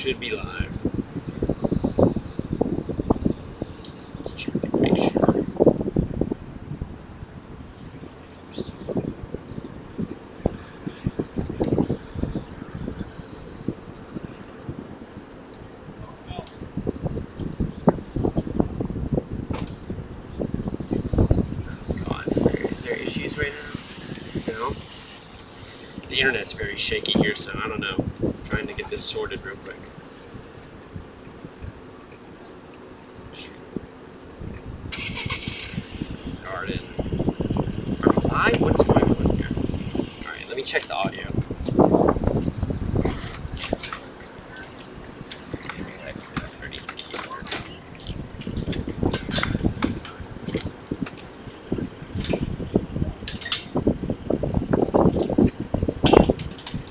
should be live. Let's check and make sure. God, is there issues right now? No. The internet's very shaky here, so I don't know. I'm trying to get this sorted real quick. Garden. Are we live? What's going on here? Alright, let me check the audio. Underneath the keyboard.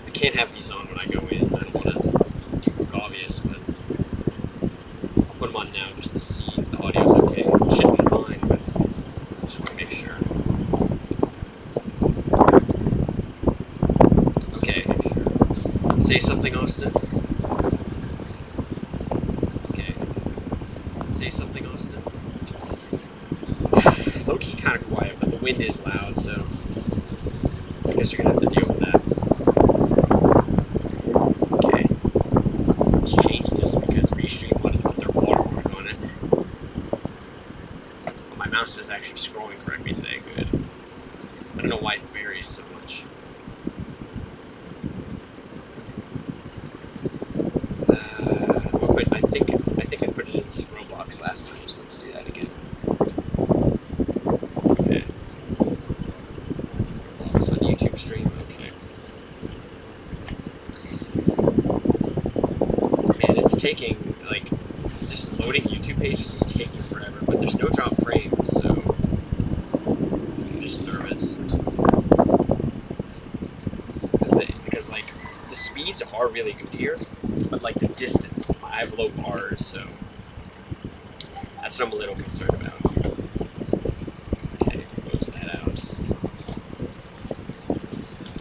I can't have these on when I go in. I don't want to look obvious, but I'll put them on now just to see if the audio's okay. It should be fine, but I just want to make sure. Okay. Say something, Austin. Okay. Say something, Austin. Low-key kind of quiet, but the wind is loud, so I guess you're going to have to deal with that. Okay. Let's change this because Restream wanted to put their watermark on it. Well, my mouse is actually scrolling correctly today. Good. I don't know why it varies so much. I think I put it as Roblox last time, so let's do that again. Okay. Roblox on YouTube stream. Okay. Man, it's taking, like, just loading YouTube pages is taking forever, but there's no drop frames, so I'm just nervous. Because like, the speeds are really good here, but like the distance, I have low bars, so that's what I'm a little concerned about. Okay, close that out.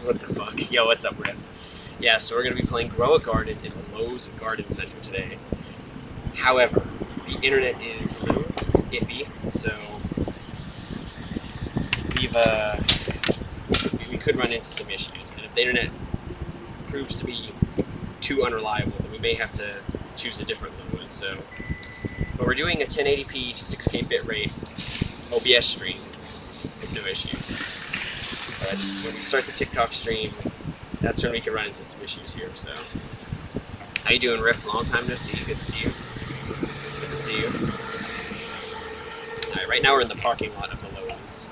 What the fuck? Yo, what's up, Rift? Yeah, so we're going to be playing Grow a Garden in the Lowe's Garden Center today. However, the internet is a little iffy, so we could run into some issues, and if the internet proves to be too unreliable, then we may have to choose a different mode. So, but we're doing a 1080p 6K bitrate OBS stream with no issues. But when we start the TikTok stream, that's when we can run into some issues here. So, how you doing, Riff? Long time no see. Good to see you. Good to see you. All right, right now we're in the parking lot of the Lowe's.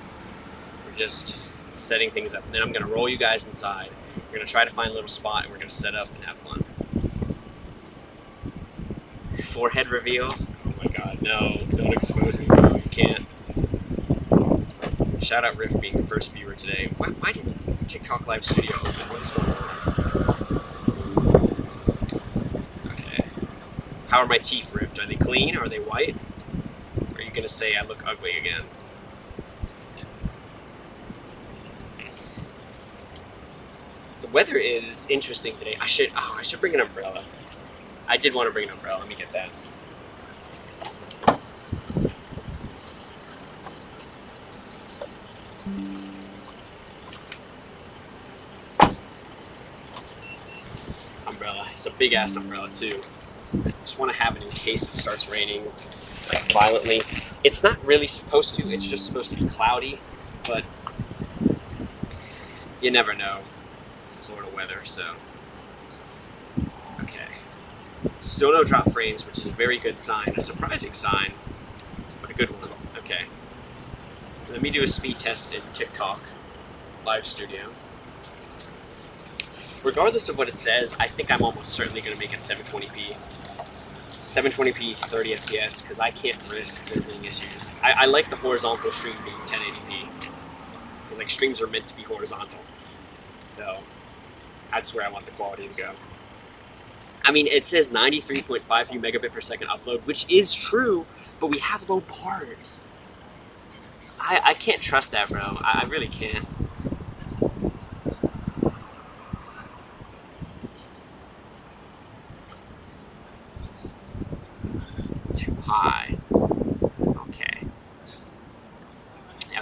We're just setting things up, and then I'm gonna roll you guys inside. We're gonna try to find a little spot, and we're gonna set up and have fun. Forehead reveal? Oh my god, no. Don't expose me, bro. You can't. Shout out Rift being the first viewer today. Why did TikTok Live Studio open? What's going on? Okay. How are my teeth, Rift? Are they clean? Are they white? Or are you gonna say I look ugly again? The weather is interesting today. I should bring an umbrella. I did want to bring an umbrella. Let me get that. Umbrella. It's a big ass umbrella too. Just want to have it in case it starts raining like violently. It's not really supposed to. It's just supposed to be cloudy, but you never know. Florida weather, so. Okay. Still no drop frames, which is a very good sign. A surprising sign, but a good one. Okay. Let me do a speed test in TikTok Live Studio. Regardless of what it says, I think I'm almost certainly going to make it 720p. 720p, 30 FPS, because I can't risk there being issues. I like the horizontal stream being 1080p, because like streams are meant to be horizontal. So that's where I want the quality to go. I mean, it says 93.52 megabit per second upload, which is true, but we have low bars. I can't trust that, bro. I really can't.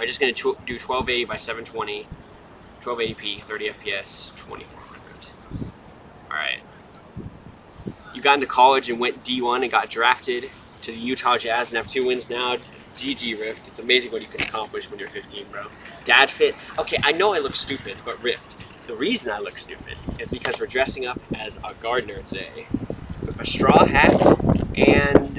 We're just gonna do 1280 by 720, 1280p, 30 FPS, 2400. All right. You got into college and went D1 and got drafted to the Utah Jazz and have 2 wins now. GG, Rift. It's amazing what you can accomplish when you're 15, bro. Dad fit. Okay, I know I look stupid, but Rift, the reason I look stupid is because we're dressing up as a gardener today with a straw hat and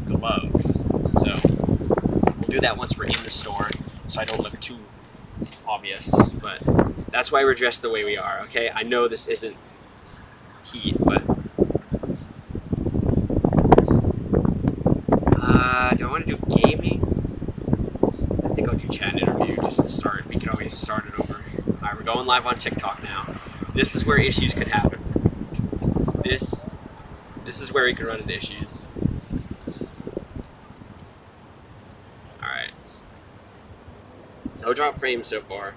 gloves. So we'll do that once we're in the store so I don't look too obvious, but that's why we're dressed the way we are, okay? I know this isn't heat, but do I want to do gaming? I think I'll do chat interview just to start. We can always start it over. Alright, we're going live on TikTok now. This is where issues could happen. This is where we can run into issues. Alright. No drop frames so far,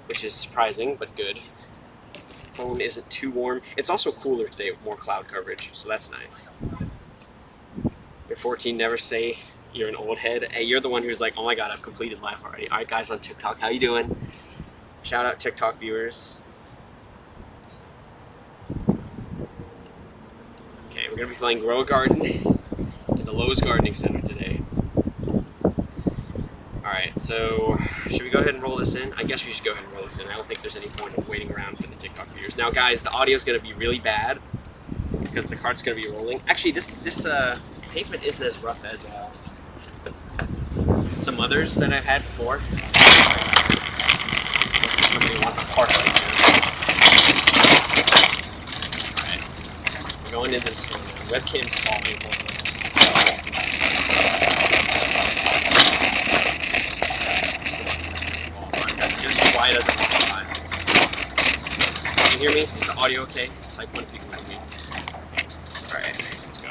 which is surprising, but good. Phone isn't too warm. It's also cooler today with more cloud coverage, so that's nice. You're 14, never say you're an old head. Hey, you're the one who's like, oh my god, I've completed life already. Alright guys on TikTok, how you doing? Shout out TikTok viewers. Okay, we're gonna be playing Grow a Garden in the Lowe's Gardening Center today. Alright, so should we go ahead and roll this in? I guess we should go ahead and roll this in. I don't think there's any point of waiting around for the TikTok viewers. Now guys, the audio is gonna be really bad because the cart's gonna be rolling. Actually, this pavement isn't as rough as some others that I've had before. Unless somebody wants a park like this. Alright, we're going into the store now. Webcam's falling. Just quiet as a time. Can you hear me? Is the audio okay? Type 1 if you can hear me. Alright, let's go.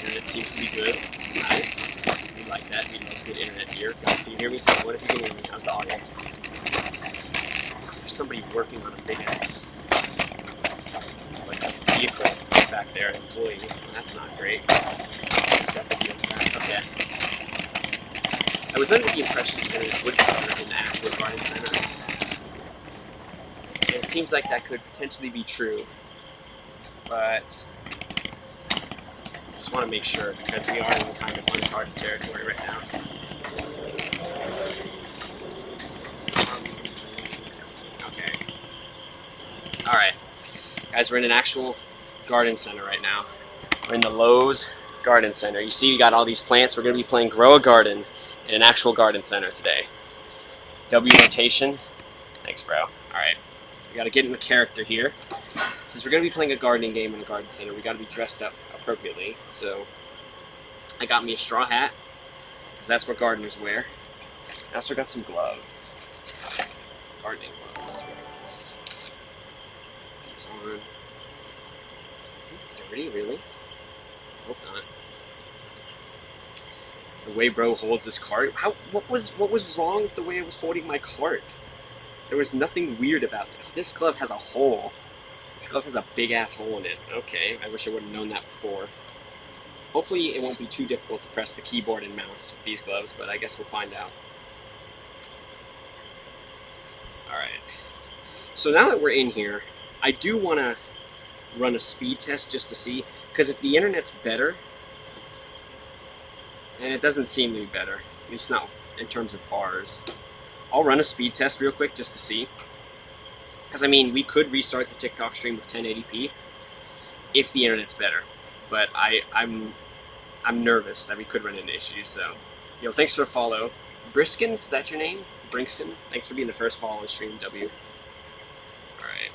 Internet seems to be good. Nice. We like that. We love good internet here. Guys, can you hear me? Tell me what if you can hear me. How's the audio? There's somebody working on a big ass vehicle back there, an employee. That's not great. Okay. I was under the impression that it would be better in the actual garden center. And it seems like that could potentially be true, but I just want to make sure because we are in kind of uncharted territory right now. Okay. Alright. Guys, we're in an actual garden center right now. We're in the Lowe's Garden Center. You see we got all these plants. We're going to be playing Grow a Garden in an actual garden center today. W rotation. Thanks, bro. Alright. We got to get in the character here. Since we're going to be playing a gardening game in a garden center, we got to be dressed up appropriately. So I got me a straw hat, because that's what gardeners wear. I also got some gloves. Gardening gloves. These on. He's dirty, really? Hope not. The way bro holds his cart. What was wrong with the way I was holding my cart? There was nothing weird about it. This glove has a hole. This glove has a big ass hole in it. Okay, I wish I would have known that before. Hopefully it won't be too difficult to press the keyboard and mouse with these gloves, but I guess we'll find out. Alright. So now that we're in here, I do want to run a speed test just to see, because if the internet's better, and it doesn't seem to be better, at least not in terms of bars, I'll run a speed test real quick just to see. Because I mean, we could restart the TikTok stream with 1080p if the internet's better, but I'm nervous that we could run into issues. So, yo, thanks for the follow, Briskin. Is that your name? Brinkston. Thanks for being the first follow on stream, W. All right.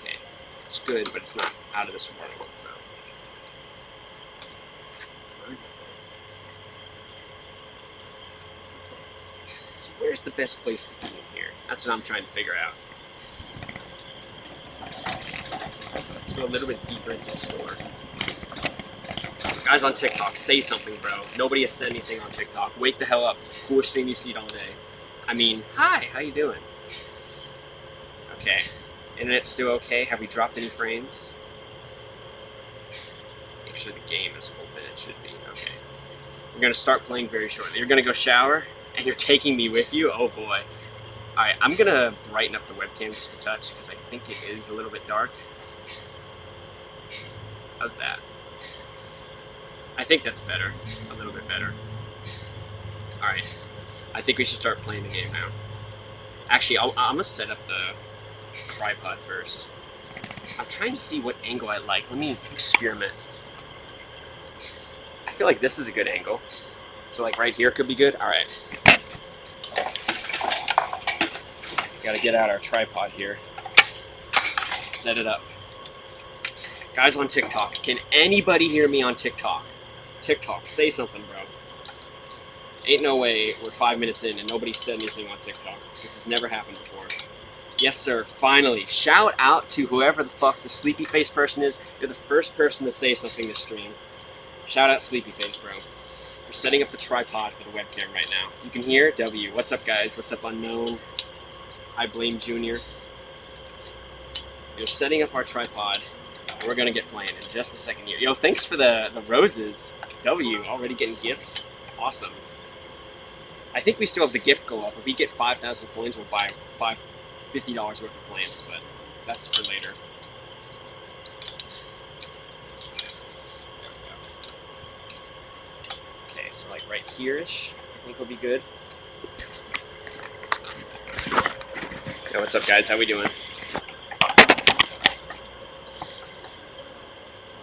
Okay, it's good, but it's not out of this world. So. So where's the best place to be in here? That's what I'm trying to figure out. Let's go a little bit deeper into the store. Guys on TikTok, say something, bro. Nobody has said anything on TikTok. Wake the hell up. It's the coolest stream you've seen all day. I mean, hi, how you doing? Okay. Internet's still okay. Have we dropped any frames? Make sure the game is open. It should be. Okay. We're going to start playing very shortly. You're going to go shower, and you're taking me with you? Oh, boy. All right, I'm going to brighten up the webcam just a touch, because I think it is a little bit dark. How's that? I think that's better. A little bit better. All right. I think we should start playing the game now. Actually, I'm going to set up the tripod first. I'm trying to see what angle I like. Let me experiment. I feel like this is a good angle. So like right here could be good. All right. Got to get out our tripod here. Set it up. Guys on TikTok, can anybody hear me on TikTok? TikTok, say something, bro. Ain't no way we're 5 minutes in and nobody said anything on TikTok. This has never happened before. Yes, sir, finally. Shout out to whoever the fuck the sleepy face person is. You're the first person to say something this stream. Shout out sleepy face, bro. We're setting up the tripod for the webcam right now. You can hear W. What's up, guys? What's up, unknown? I blame Junior. We're setting up our tripod. We're gonna get playing in just a second here. Yo, thanks for the roses. W, already getting gifts. Awesome. I think we still have the gift go up. If we get 5,000 coins, we'll buy $50 worth of plants, but that's for later. There we go. Okay, so like right here-ish, I think will be good. Yo, what's up, guys? How we doing?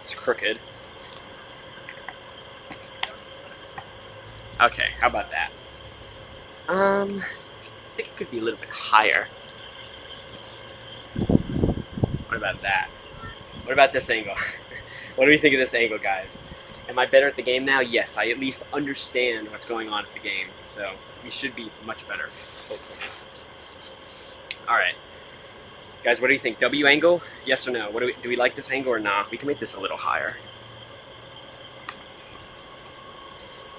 It's crooked. Okay, how about that? I think it could be a little bit higher. What about that? What about this angle? What do we think of this angle, guys? Am I better at the game now? Yes, I at least understand what's going on at the game, so we should be much better, hopefully. Alright. Guys, what do you think? W angle? Yes or no? Do we like this angle or not? We can make this a little higher.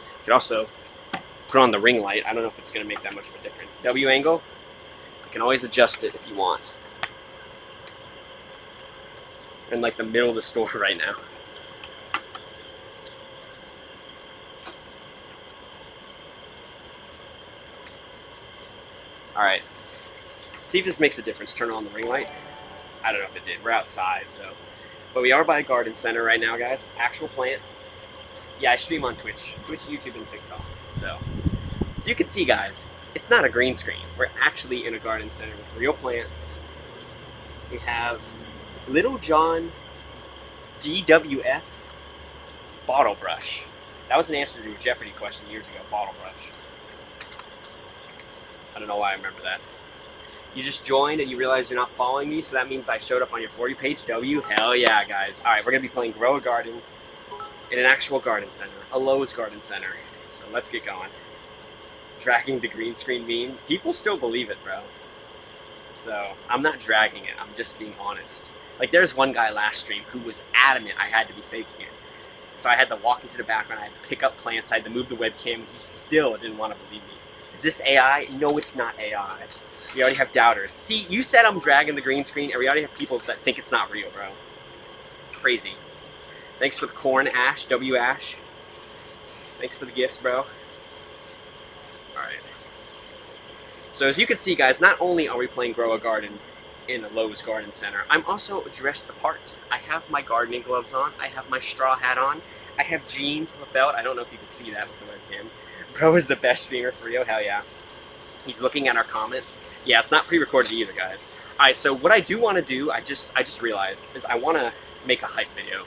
You could also put on the ring light. I don't know if it's going to make that much of a difference. W angle? You can always adjust it if you want. We're in like the middle of the store right now. Alright. See if this makes a difference. Turn on the ring light. I don't know if it did. We're outside, so. But we are by a garden center right now, guys, with actual plants. Yeah, I stream on Twitch, YouTube, and TikTok. So you can see, guys, it's not a green screen. We're actually in a garden center with real plants. We have Little John DWF bottle brush. That was an answer to a Jeopardy question years ago. Bottle brush. I don't know why I remember that. You just joined and you realize you're not following me, so that means I showed up on your For You page. W, hell yeah, guys. All right, we're going to be playing Grow a Garden in an actual garden center, a Lowe's garden center. So let's get going. Dragging the green screen meme. People still believe it, bro. So I'm not dragging it. I'm just being honest. Like, there's one guy last stream who was adamant I had to be faking it. So I had to walk into the background, I had to pick up plants, I had to move the webcam. He still didn't want to believe me. Is this AI? No, it's not AI. We already have doubters. See, you said I'm dragging the green screen, and we already have people that think it's not real, bro. Crazy. Thanks for the corn, Ash. W Ash. Thanks for the gifts, bro. Alright. So as you can see, guys, not only are we playing Grow a Garden in a Lowe's garden center, I'm also dressed the part. I have my gardening gloves on. I have my straw hat on. I have jeans with a belt. I don't know if you can see that with the webcam. Bro is the best streamer for real. Hell yeah. He's looking at our comments. Yeah, it's not pre-recorded either, guys. All right, so what I do want to do, I just realized, is I want to make a hype video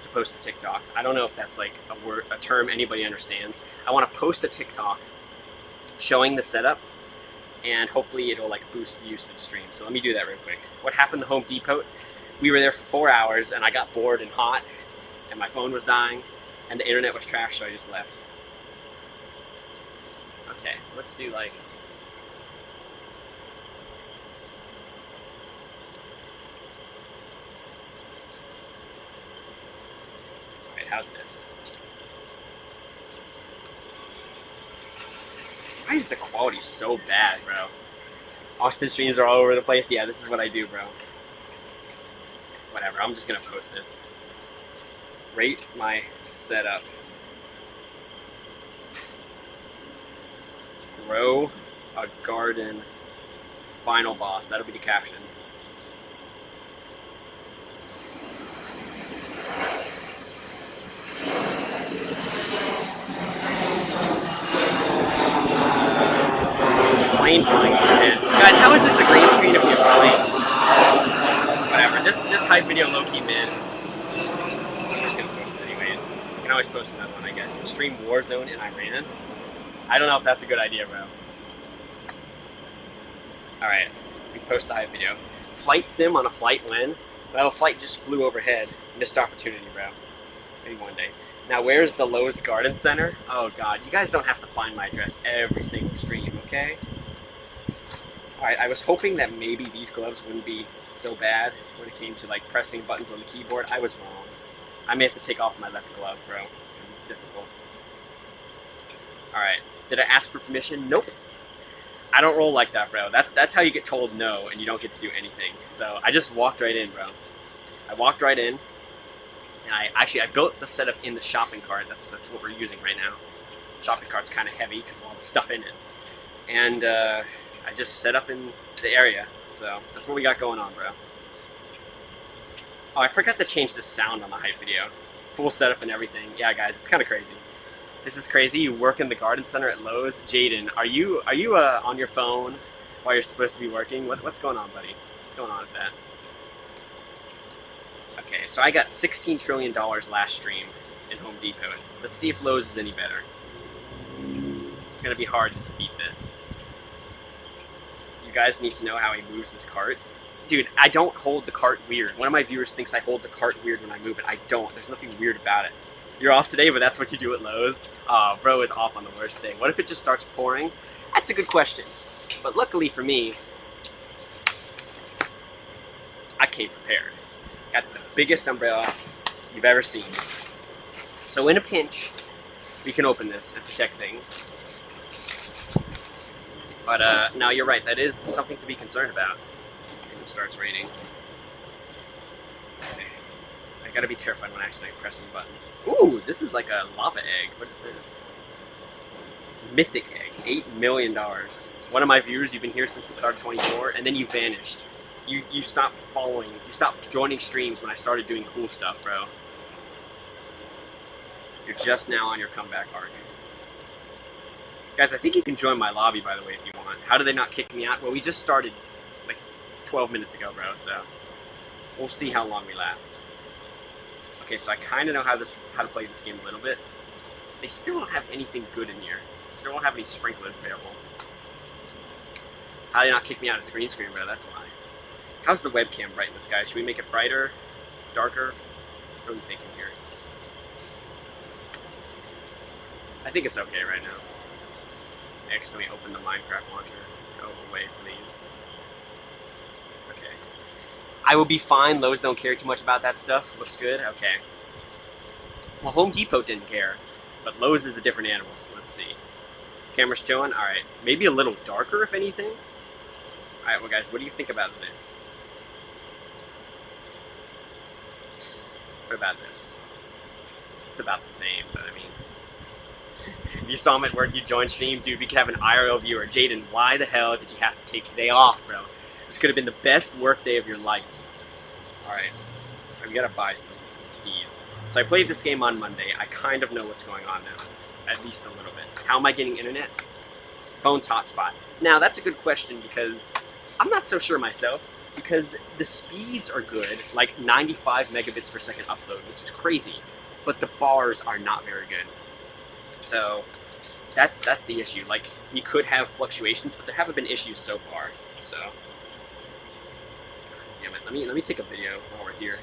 to post to TikTok. I don't know if that's like a term anybody understands. I want to post a TikTok showing the setup, and hopefully it'll like boost views to the stream. So let me do that real quick. What happened to Home Depot? We were there for 4 hours, and I got bored and hot, and my phone was dying, and the internet was trash, so I just left. Okay, so let's do like... how's this? Why is the quality so bad, bro? Austin streams are all over the place. Yeah, this is what I do, bro. Whatever, I'm just gonna post this. Rate my setup. Grow a garden. Final boss. That'll be the caption. Plane flying overhead. Guys, how is this a green screen if we have planes? Whatever. This hype video low-key mid. I'm just gonna post it anyways. You can always post another one, I guess. Stream Warzone in Iran. I don't know if that's a good idea, bro. Alright, we post the hype video. Flight sim on a flight when? Well, a flight just flew overhead. Missed opportunity, bro. Maybe one day. Now, where's the Lowe's Garden Center? Oh god, you guys don't have to find my address every single stream, okay? Alright, I was hoping that maybe these gloves wouldn't be so bad when it came to like pressing buttons on the keyboard. I was wrong. I may have to take off my left glove, bro, because it's difficult. Alright, did I ask for permission? Nope. I don't roll like that, bro. That's how you get told no and you don't get to do anything. So I just walked right in, bro. I walked right in, and I built the setup in the shopping cart. That's what we're using right now. Shopping cart's kind of heavy because of all the stuff in it. And I just set up in the area. So that's what we got going on, bro. Oh, I forgot to change the sound on the hype video. Full setup and everything. Yeah, guys, it's kind of crazy. This is crazy. You work in the garden center at Lowe's. Jaden, are you on your phone while you're supposed to be working? What's going on, buddy? What's going on with that? Okay, so I got $16 trillion last stream in Home Depot. Let's see if Lowe's is any better. It's gonna be hard to beat this. You guys need to know how he moves this cart. Dude, I don't hold the cart weird. One of my viewers thinks I hold the cart weird when I move it. I don't. There's nothing weird about it. You're off today, but that's what you do at Lowe's? Aw, bro is off on the worst thing. What if it just starts pouring? That's a good question. But luckily for me, I came prepared. Got the biggest umbrella you've ever seen. So in a pinch, we can open this and protect things. But no, you're right. That is something to be concerned about if it starts raining. Okay. I gotta be terrified when I accidentally press any buttons. Ooh, this is like a lava egg. What is this? Mythic egg. $8 million. One of my viewers, you've been here since the start of 24, and then you vanished. You stopped following. You stopped joining streams when I started doing cool stuff, bro. You're just now on your comeback arc. Guys, I think you can join my lobby, by the way, if you want. How did they not kick me out? Well, we just started like 12 minutes ago, bro, so we'll see how long we last. Okay, so I kind of know how to play this game a little bit. They still don't have anything good in here. They still don't have any sprinklers available. How did they not kick me out? It's a green screen, bro, that's why. How's the webcam brightness, guys? Should we make it brighter, darker? What are we thinking here? I think it's okay right now. I accidentally opened the Minecraft launcher. Go away, please. Okay. I will be fine. Lowe's don't care too much about that stuff. Looks good. Okay. Well, Home Depot didn't care, but Lowe's is a different animal, so let's see. Camera's showing? Alright. Maybe a little darker, if anything? Alright, well, guys, what do you think about this? What about this? It's about the same, but I mean... If you saw him at work, you joined stream, dude, we could have an IRL viewer. Jaden, why the hell did you have to take today off, bro? This could have been the best work day of your life. Alright, we gotta buy some seeds. So I played this game on Monday. I kind of know what's going on now, at least a little bit. How am I getting internet? Phone's hotspot. Now, that's a good question because I'm not so sure myself, because the speeds are good, like 95 megabits per second upload, which is crazy, but the bars are not very good. So that's the issue. Like, you could have fluctuations, but there haven't been issues so far. So, God damn it. Let me take a video while we're here.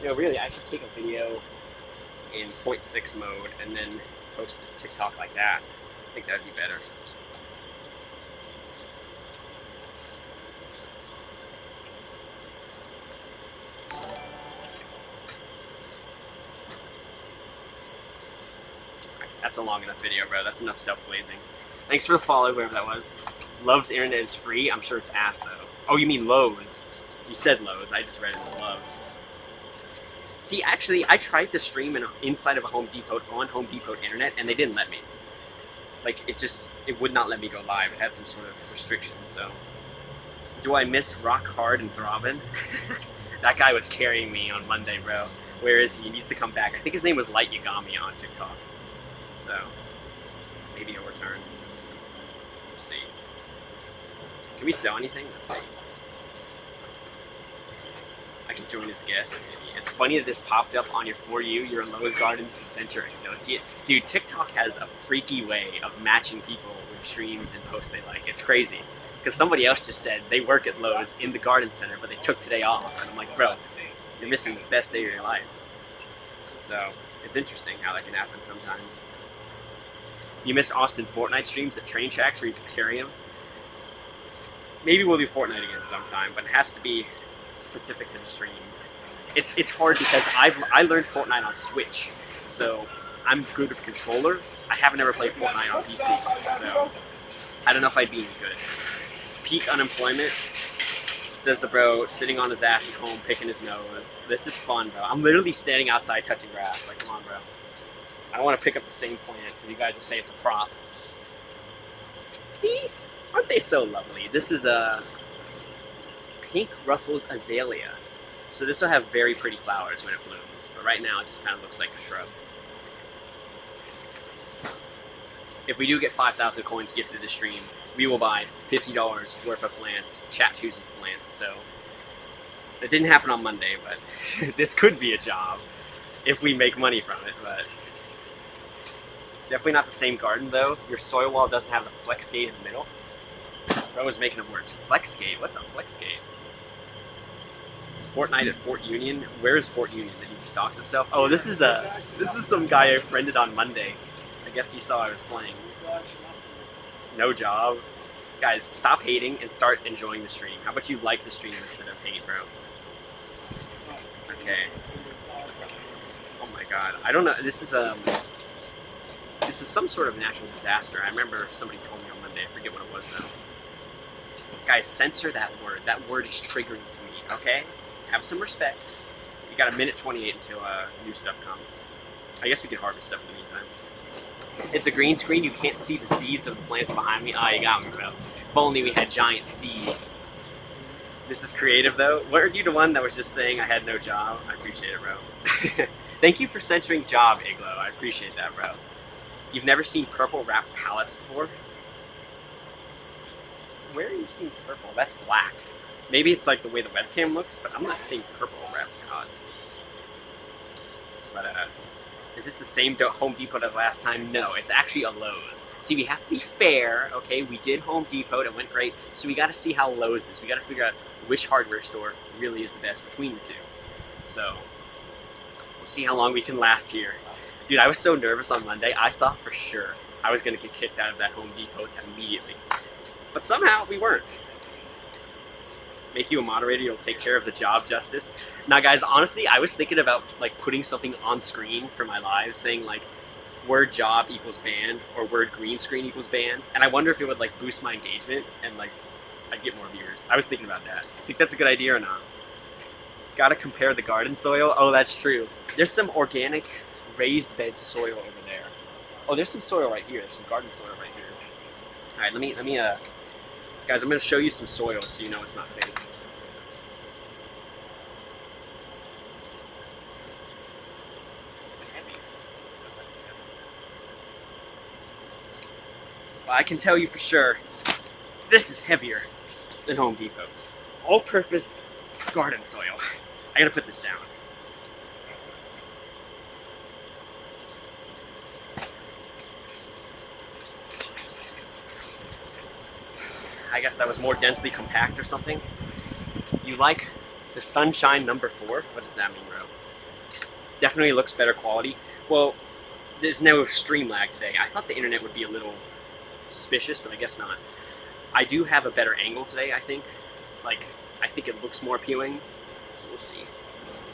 You know, really, I should take a video in 0.6 mode and then post it to TikTok like that. I think that would be better. That's a long enough video, bro. That's enough self-glazing. Thanks for the follow, whoever that was. Love's internet is free. I'm sure it's ass, though. Oh, you mean Lowe's. You said Lowe's. I just read it as Love's. See, actually, I tried to stream inside of a Home Depot on Home Depot internet, and they didn't let me. Like, it would not let me go live. It had some sort of restriction, so. Do I miss Rock Hard and Throbbin'? That guy was carrying me on Monday, bro. Where is he? He needs to come back. I think his name was Light Yagami on TikTok. So, maybe he'll return. We'll see. Can we sell anything? Let's see. I can join as guest. It's funny that this popped up on your For You. You're a Lowe's Garden Center associate. Dude, TikTok has a freaky way of matching people with streams and posts they like. It's crazy. Because somebody else just said they work at Lowe's in the garden center, but they took today off. And I'm like, bro, you're missing the best day of your life. So, it's interesting how that can happen sometimes. You miss Austin Fortnite streams at train tracks where you can carry him? Maybe we'll do Fortnite again sometime, but it has to be specific to the stream. It's hard because I learned Fortnite on Switch, so I'm good with controller. I haven't ever played Fortnite on PC, so I don't know if I'd be any good. Peak unemployment, says the bro sitting on his ass at home picking his nose. This is fun, bro. I'm literally standing outside touching grass. Like, come on, bro. I don't want to pick up the same plant because you guys will say it's a prop. See? Aren't they so lovely? This is a pink ruffles azalea. So this will have very pretty flowers when it blooms, but right now it just kind of looks like a shrub. If we do get 5,000 coins gifted to the stream, we will buy $50 worth of plants. Chat chooses the plants, so it didn't happen on Monday, but this could be a job if we make money from it, but definitely not the same garden though. Your soil wall doesn't have the flex gate in the middle. Bro was making up words. Flex gate? What's a flex gate? Fortnite at Fort Union? Where is Fort Union? Did he stalks himself? Oh, this is some guy I friended on Monday. I guess he saw I was playing. No job. Guys, stop hating and start enjoying the stream. How about you like the stream instead of hate, bro? Okay. Oh my god. I don't know. This is some sort of natural disaster. I remember somebody told me on Monday. I forget what it was though. Guys, censor that word. That word is triggering to me, okay? Have some respect. You got a minute 28 until new stuff comes. I guess we can harvest stuff in the meantime. It's a green screen. You can't see the seeds of the plants behind me. Oh, you got me, bro. If only we had giant seeds. This is creative, though. Weren't you the one that was just saying I had no job? I appreciate it, bro. Thank you for censoring job, Iglo. I appreciate that, bro. You've never seen purple wrapped pallets before? Where are you seeing purple? That's black. Maybe it's like the way the webcam looks, but I'm not seeing purple wrapped pallets. But, is this the same Home Depot as last time? No, it's actually a Lowe's. See, we have to be fair, okay? We did Home Depot, it went great, so we gotta see how Lowe's is. We gotta figure out which hardware store really is the best between the two. So, we'll see how long we can last here. Dude, I was so nervous on Monday, I thought for sure I was gonna get kicked out of that Home Depot immediately. But somehow, we weren't. Make you a moderator, you'll take care of the job, Justice. Now guys, honestly, I was thinking about like putting something on screen for my live saying like word job equals banned or word green screen equals banned, and I wonder if it would like boost my engagement and like I'd get more viewers. I was thinking about that. Think that's a good idea or not? Gotta compare the garden soil. Oh, that's true. There's some organic raised bed soil over there. Oh, there's some soil right here. There's some garden soil right here. All right, let me guys, I'm going to show you some soil so you know it's not fake. This is heavy. Well, I can tell you for sure, this is heavier than Home Depot. All-purpose garden soil. I gotta put this down. I guess that was more densely compact or something. You like the Sunshine number 4? What does that mean, bro? Definitely looks better quality. Well, there's no stream lag today. I thought the internet would be a little suspicious, but I guess not. I do have a better angle today, I think. Like, I think it looks more appealing, so we'll see.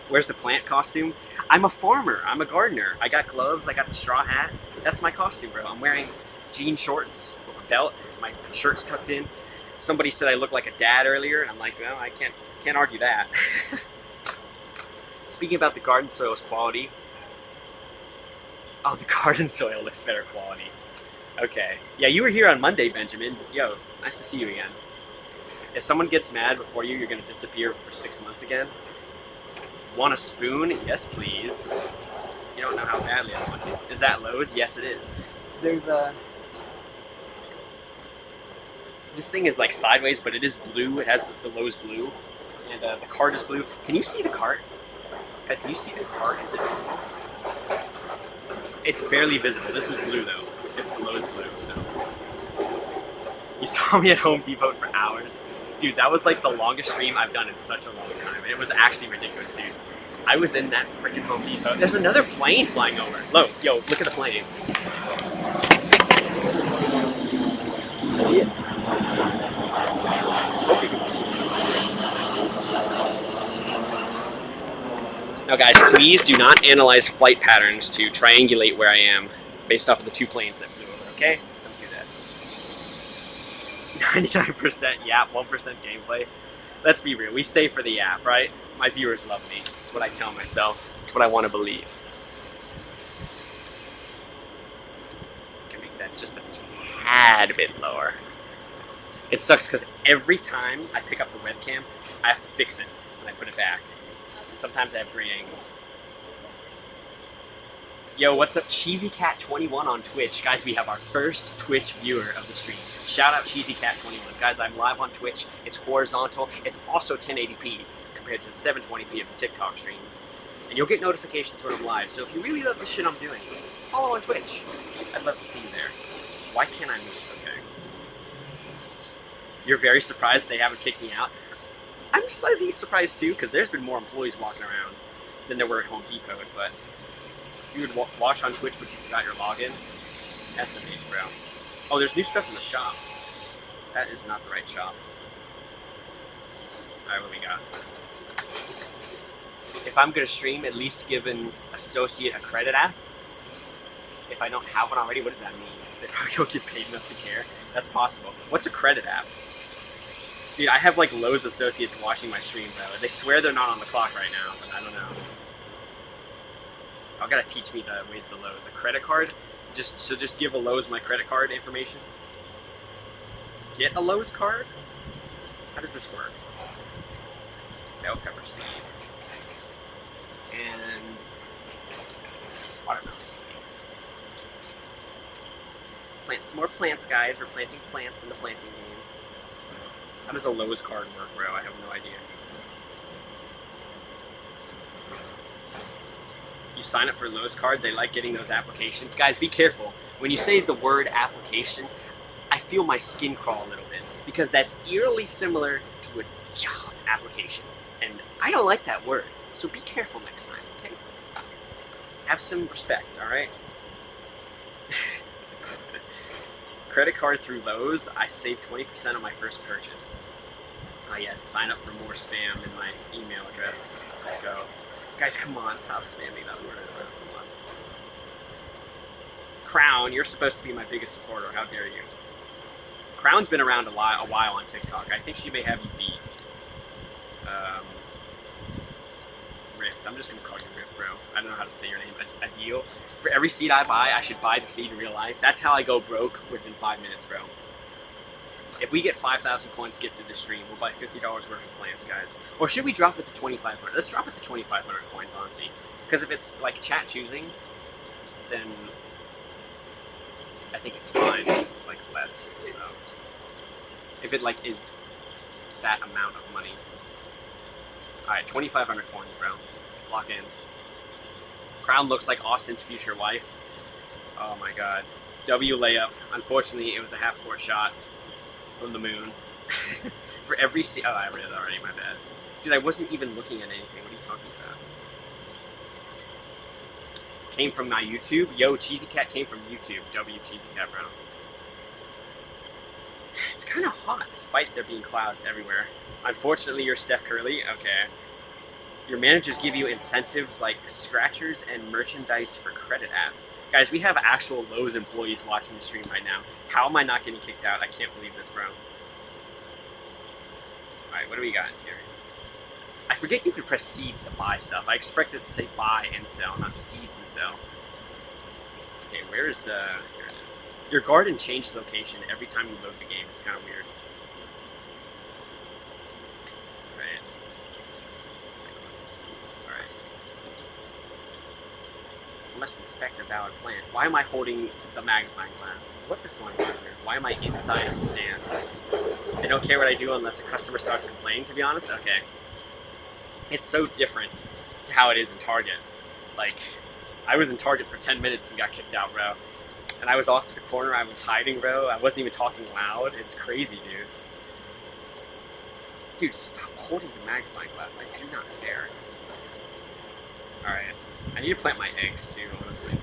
Where's the plant costume? I'm a farmer. I'm a gardener. I got gloves. I got the straw hat. That's my costume, bro. I'm wearing jean shorts with a belt. My shirt's tucked in. Somebody said I look like a dad earlier, and I'm like, well, I can't argue that. Speaking about the garden soil's quality. Oh, the garden soil looks better quality. Okay. Yeah, you were here on Monday, Benjamin. Yo, nice to see you again. If someone gets mad before you, you're going to disappear for 6 months again. Want a spoon? Yes, please. You don't know how badly I want to. Is that Lowe's? Yes, it is. There's a... This thing is like sideways, but it is blue. It has the Lowe's blue. And the cart is blue. Can you see the cart? Guys, can you see the cart? Is it visible? It's barely visible. This is blue, though. It's the Lowe's blue, so... You saw me at Home Depot for hours. Dude, that was like the longest stream I've done in such a long time. It was actually ridiculous, dude. I was in that freaking Home Depot. There's another plane flying over. Lowe, yo, look at the plane. See it? Hope you can see it. Now guys, please do not analyze flight patterns to triangulate where I am based off of the 2 planes that flew over, okay? 99% yap, 1% gameplay. Let's be real, we stay for the yap, right? My viewers love me. That's what I tell myself. That's what I want to believe. Can make that just a tad bit lower. It sucks because every time I pick up the webcam, I have to fix it when I put it back. And sometimes I have great angles. Yo, what's up? CheesyCat21 on Twitch. Guys, we have our first Twitch viewer of the stream. Shout out CheesyCat21. Guys, I'm live on Twitch. It's horizontal. It's also 1080p compared to the 720p of the TikTok stream. And you'll get notifications when I'm live. So if you really love the shit I'm doing, follow on Twitch. I'd love to see you there. Why can't I move? Okay. You're very surprised they haven't kicked me out? I'm slightly surprised too, because there's been more employees walking around than there were at Home Depot, but you would watch on Twitch, but you forgot your login. SMH, bro. Oh, there's new stuff in the shop. That is not the right shop. Alright, what we got? If I'm gonna stream, at least give an associate a credit app. If I don't have one already, what does that mean? They probably don't get paid enough to care. That's possible. What's a credit app? Dude, I have like Lowe's associates watching my stream, bro. They swear they're not on the clock right now, but I don't know. Y'all gotta teach me the ways to Lowe's. A credit card? Just give a Lowe's my credit card information? Get a Lowe's card? How does this work? Bell pepper seed. And watermelon seed. Let's plant some more plants, guys. We're planting plants in the planting game. How does a Lowe's card work, bro? I have no idea. You sign up for a Lowe's card, they like getting those applications. Guys, be careful. When you say the word application, I feel my skin crawl a little bit because that's eerily similar to a job application. And I don't like that word, so be careful next time, okay? Have some respect, all right? Credit card through Lowe's, I save 20% on my first purchase. Oh yes, sign up for more spam in my email address. Let's go. Guys, come on, stop spamming that word. Crown, you're supposed to be my biggest supporter. How dare you? Crown's been around a while on TikTok. I think she may have you beat. Rift. I'm just going to call you Rift, bro. I don't know how to say your name. A deal. For every seed I buy, I should buy the seed in real life. That's how I go broke within 5 minutes, bro. If we get 5,000 coins gifted this stream, we'll buy $50 worth of plants, guys. Or should we drop it to 2,500? Let's drop it to 2,500 coins, honestly. Because if it's like chat choosing, then I think it's fine. It's like less. So if it like is that amount of money. Alright, 2,500 coins, bro. Lock in. Crown looks like Austin's future wife. Oh my god. W layup. Unfortunately, it was a half-court shot from the moon. For every oh, I read it already, my bad. Dude, I wasn't even looking at anything. What are you talking about? Came from my YouTube? Yo, Cheesy Cat came from YouTube. W Cheesy Cat, bro. It's kind of hot, despite there being clouds everywhere. Unfortunately, you're Steph Curry. Okay. Your managers give you incentives like scratchers and merchandise for credit apps. Guys, we have actual Lowe's employees watching the stream right now. How am I not getting kicked out? I can't believe this, bro. Alright, what do we got here? I forget you could press seeds to buy stuff. I expected to say buy and sell, not seeds and sell. Okay, where is the... Here it is. Your garden changes location every time you load the game. It's kind of weird. Alright. Close this, please. Alright. I must inspect a valid plan. Why am I holding the magnifying glass? What is going on here? Why am I inside of the stands? They don't care what I do unless a customer starts complaining, to be honest? Okay. It's so different to how it is in Target. Like, I was in Target for 10 minutes and got kicked out, bro. And I was off to the corner, I was hiding, bro. I wasn't even talking loud. It's crazy, dude. Dude, stop holding the magnifying glass. I do not care. Alright. I need to plant my eggs, too, honestly.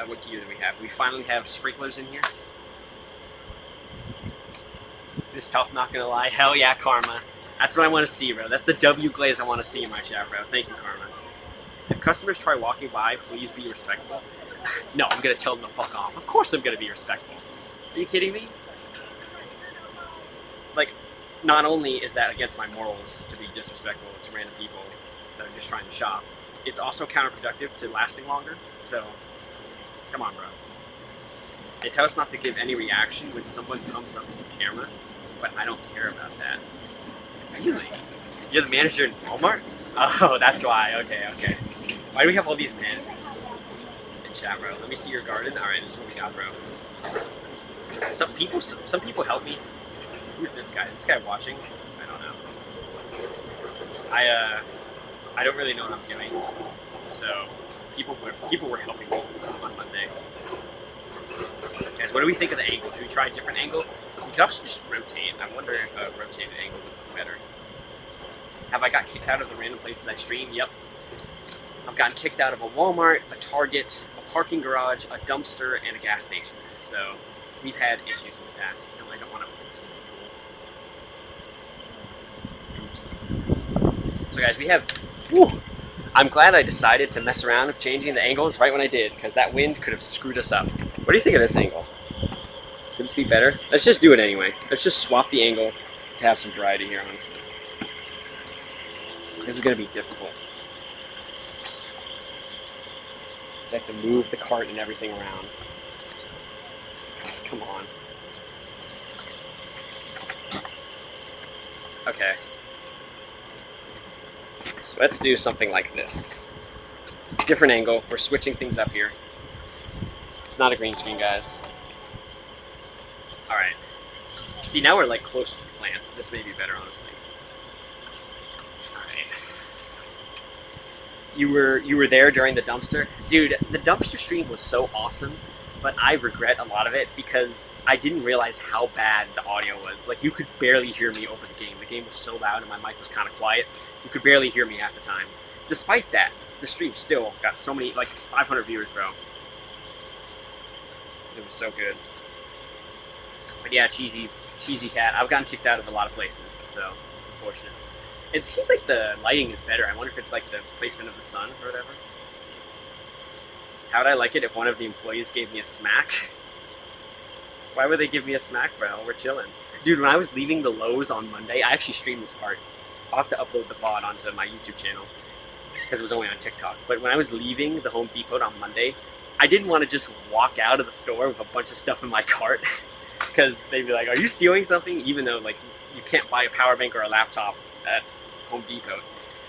What gear do we have? We finally have sprinklers in here. This is tough, not gonna lie. Hell yeah, Karma. That's what I want to see, bro. That's the W glaze I want to see in my chat, bro. Thank you, Karma. If customers try walking by, please be respectful. No, I'm gonna tell them to fuck off. Of course I'm gonna be respectful. Are you kidding me? Like, not only is that against my morals to be disrespectful to random people that are just trying to shop, it's also counterproductive to lasting longer. So, come on, bro. They tell us not to give any reaction when someone comes up with the camera, but I don't care about that. Really? You're the manager in Walmart? Oh, that's why. Okay, okay. Why do we have all these managers in chat, bro? Let me see your garden. All right, this is what we got, bro. Some people help me. Who's this guy? Is this guy watching? I don't know. I don't really know what I'm doing. So people were helping me on Monday. Guys, what do we think of the angle? Should we try a different angle? We could also just rotate. I wonder if a rotated angle would look better. Have I got kicked out of the random places I stream? Yep. I've gotten kicked out of a Walmart, a Target, a parking garage, a dumpster, and a gas station. So we've had issues in the past, and I don't want to stay cool. Oops. So guys, we have... Whew, I'm glad I decided to mess around with changing the angles right when I did, because that wind could have screwed us up. What do you think of this angle? Could this be better? Let's just do it anyway. Let's just swap the angle to have some variety here, honestly. This is going to be difficult. I have to move the cart and everything around. Come on. Okay. So let's do something like this. Different angle. We're switching things up here. It's not a green screen, guys. Alright. See, now we're like closer to the plants. This may be better, honestly. You were there during the dumpster? Dude, the dumpster stream was so awesome, but I regret a lot of it because I didn't realize how bad the audio was. Like, you could barely hear me over the game. The game was so loud and my mic was kind of quiet. You could barely hear me half the time. Despite that, the stream still got so many, like 500 viewers, bro. It was so good. But yeah, cheesy cat. I've gotten kicked out of a lot of places, so unfortunate. It seems like the lighting is better. I wonder if it's like the placement of the sun or whatever. Let's see. How'd I like it if one of the employees gave me a smack? Why would they give me a smack, bro? We're chilling. Dude, when I was leaving the Lowe's on Monday, I actually streamed this part. I'll have to upload the VOD onto my YouTube channel because it was only on TikTok. But when I was leaving the Home Depot on Monday, I didn't want to just walk out of the store with a bunch of stuff in my cart because they'd be like, are you stealing something? Even though, like, you can't buy a power bank or a laptop at Home Depot.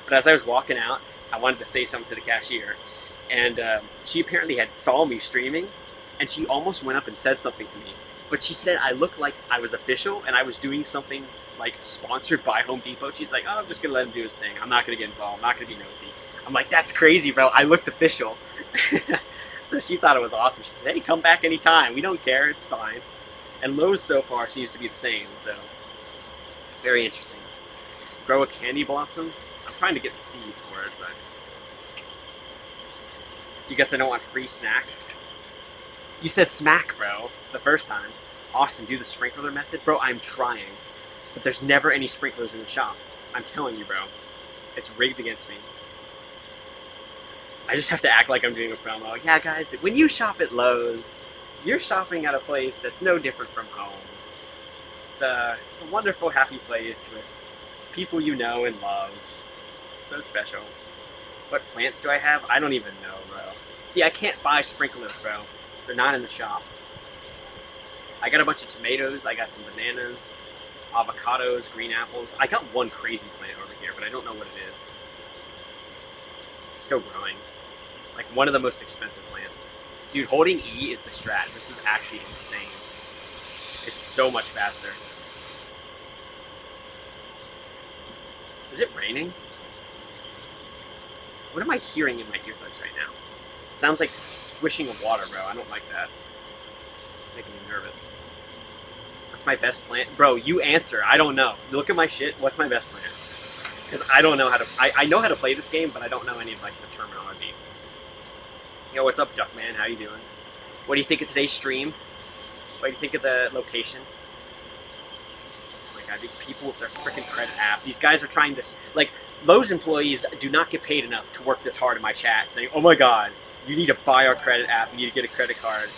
But as I was walking out, I wanted to say something to the cashier, and she apparently had saw me streaming, and she almost went up and said something to me. But she said I looked like I was official and I was doing something like sponsored by Home Depot. She's like, oh, I'm just gonna let him do his thing. I'm not gonna get involved. I'm not gonna be nosy. I'm like, that's crazy, bro. I looked official. So she thought it was awesome. She said, hey, come back anytime. We don't care. It's fine. And Lowe's so far seems to be the same. So very interesting. Grow a candy blossom? I'm trying to get the seeds for it, but... You guess I don't want free snack? You said smack, bro, the first time. Austin, do the sprinkler method? Bro, I'm trying. But there's never any sprinklers in the shop. I'm telling you, bro. It's rigged against me. I just have to act like I'm doing a promo. Yeah, guys, when you shop at Lowe's, you're shopping at a place that's no different from home. It's a wonderful, happy place with people you know and love. So special. What plants do I have? I don't even know, bro. See, I can't buy sprinklers, bro. They're not in the shop. I got a bunch of tomatoes. I got some bananas, avocados, green apples. I got one crazy plant over here, but I don't know what it is. It's still growing. Like one of the most expensive plants. Dude, holding E is the strat. This is actually insane. It's so much faster. Is it raining? What am I hearing in my earbuds right now? It sounds like swishing of water, bro. I don't like that. Making me nervous. What's my best plant? Bro, you answer. I don't know. Look at my shit. What's my best plant? Because I don't know how to... I know how to play this game, but I don't know any of like the terminology. Yo, what's up, Duckman? How you doing? What do you think of today's stream? What do you think of the location? Oh my god, these people with their freaking credit app. These guys are trying to... Like, Lowe's employees do not get paid enough to work this hard in my chat, saying, oh my god, you need to buy our credit app, you need to get a credit card.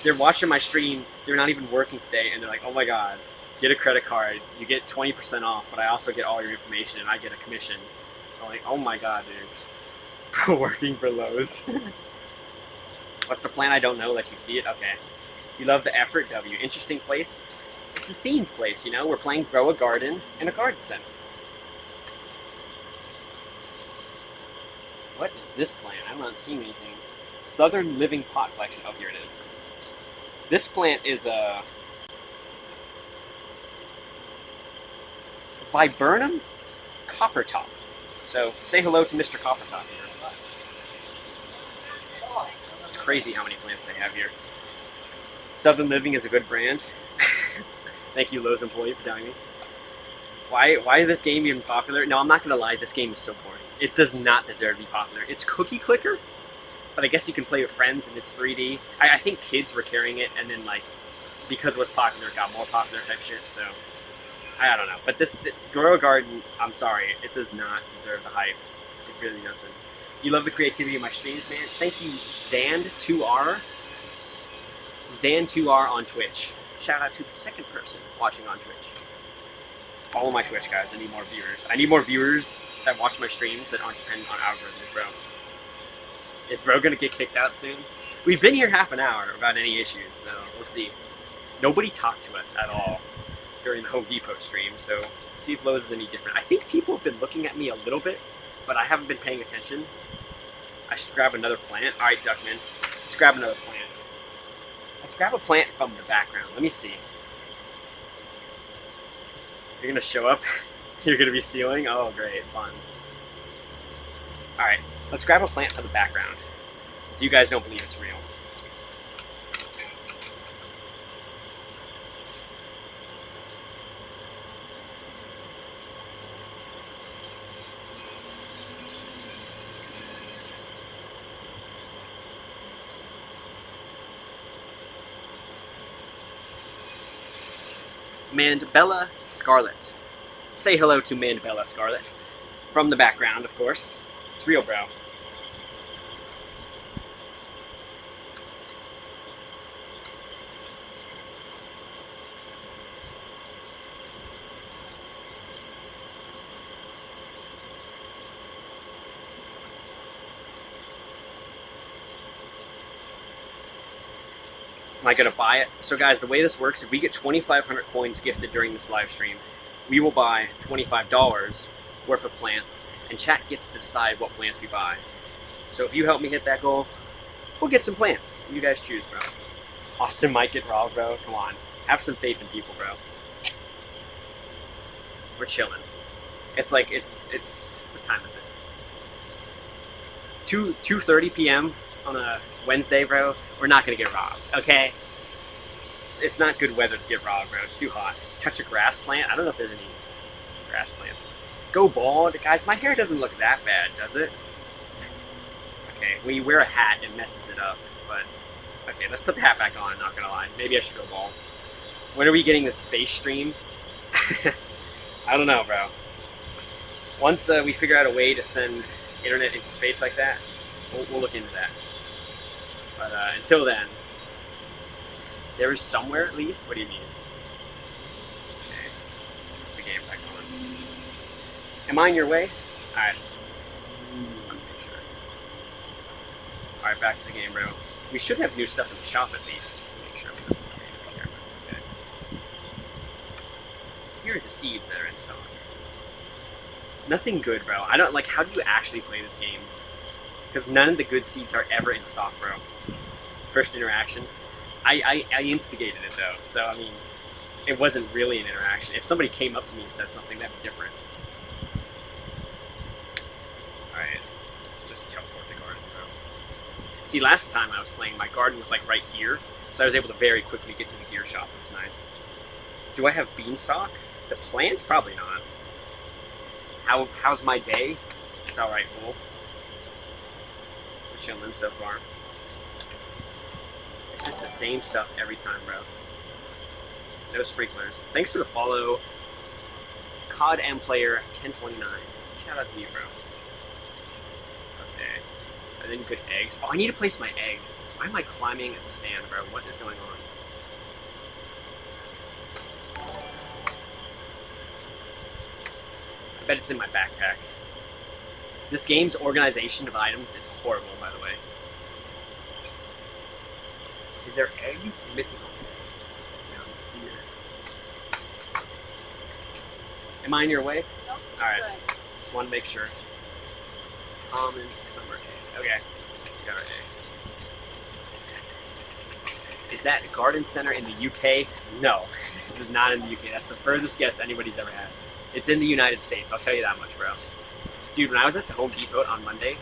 They're watching my stream, they're not even working today, and they're like, oh my god, get a credit card, you get 20% off, but I also get all your information, and I get a commission. I'm like, oh my god, dude. Bro, working for Lowe's. What's the plan? I don't know, let you see it? Okay. You love the effort, W. Interesting place? It's a themed place, you know? We're playing Grow a Garden in a garden center. What is this plant? I'm not seeing anything. Southern Living Pot Collection. Oh, here it is. This plant is a Viburnum Coppertop. So say hello to Mr. Coppertop here. It's crazy how many plants they have here. Southern Living is a good brand. Thank you, Lowe's employee, for telling me. Why is this game even popular? No, I'm not gonna lie, this game is so boring. It does not deserve to be popular. It's Cookie Clicker, but I guess you can play with friends and it's 3D. I think kids were carrying it, and then like, because it was popular, it got more popular type shit, so I don't know. But this Grow a Garden, I'm sorry, it does not deserve the hype. It really doesn't. You love the creativity of my streams, man. Thank you, Zand2R. Zand2R on Twitch. Shout out to the second person watching on Twitch. Follow my Twitch, guys. I need more viewers. I need more viewers that watch my streams that aren't dependent on algorithms, bro. Is bro gonna get kicked out soon? We've been here half an hour without any issues, so we'll see. Nobody talked to us at all during the Home Depot stream, so see if Lowe's is any different. I think people have been looking at me a little bit, but I haven't been paying attention. I should grab another plant. All right, Duckman. Let's grab another plant. Let's grab a plant from the background. Let me see. You're gonna show up? You're gonna be stealing? Oh, great, fun. Alright, let's grab a plant from the background, since you guys don't believe it's real. Mandabella Scarlet. Say hello to Mandabella Scarlet. From the background, of course. It's real, bro. Am I going to buy it? So guys, the way this works, if we get 2,500 coins gifted during this live stream, we will buy $25 worth of plants, and chat gets to decide what plants we buy. So if you help me hit that goal, we'll get some plants. You guys choose, bro. Austin might get raw, bro. Come on. Have some faith in people, bro. We're chilling. It's like, it's what time is it? 2:30 p.m. on a Wednesday, bro. We're not gonna get robbed, okay? It's not good weather to get robbed, bro. It's too hot. Touch a grass plant? I don't know if there's any grass plants. Go bald. Guys, my hair doesn't look that bad, does it? Okay, when you wear a hat, it messes it up, but... Okay, let's put the hat back on, not gonna lie. Maybe I should go bald. When are we getting the space stream? I don't know, bro. Once we figure out a way to send internet into space like that, we'll look into that. But until then, there is somewhere at least. What do you mean? Okay, the game back on. Am I in your way? All right. Let me make sure. All right, back to the game, bro. We should have new stuff in the shop at least. Make sure we don't have anything here. Okay. Here are the seeds that are in stock. Nothing good, bro. I don't like. How do you actually play this game? Because none of the good seeds are ever in stock, bro. First interaction. I instigated it though, so I mean, it wasn't really an interaction. If somebody came up to me and said something, that'd be different. Alright, let's just teleport the garden, bro. See, last time I was playing, my garden was like right here, so I was able to very quickly get to the gear shop. It was nice. Do I have beanstalk? The plants? Probably not. How's my day? It's alright, Bull. We're chilling so far. It's just the same stuff every time, bro. No sprinklers. Thanks for the follow. COD M Player 1029. Shout out to you, bro. Okay. And then good eggs. Oh, I need to place my eggs. Why am I climbing at the stand, bro? What is going on? I bet it's in my backpack. This game's organization of items is horrible, by the way. Is there eggs? Mythical. Down here. Am I in your way? Nope. Alright. Just want to make sure. Common summer egg. Okay. Got our eggs. Is that a garden center in the UK? No. This is not in the UK. That's the furthest guess anybody's ever had. It's in the United States. I'll tell you that much, bro. Dude, when I was at the Home Depot on Monday,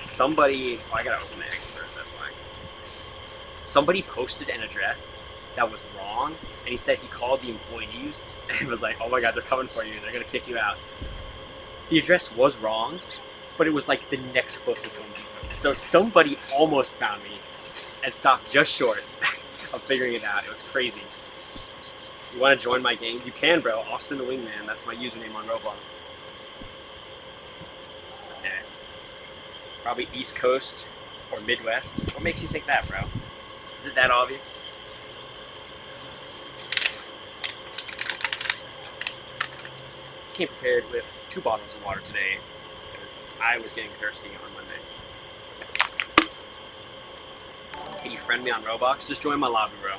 somebody... Oh, I gotta open the eggs first. That's why. Somebody posted an address that was wrong, and he said he called the employees and was like, oh my god, they're coming for you, they're gonna kick you out. The address was wrong, but it was like the next closest Home Depot. So somebody almost found me and stopped just short of figuring it out. It was crazy. You want to join my game? You can, bro. Austin the Wingman, that's my username on Roblox. Okay. Probably East Coast or Midwest. What makes you think that, bro? Is it that obvious? Came prepared with 2 bottles of water today because I was getting thirsty on Monday. Can you friend me on Roblox? Just join my lobby, bro.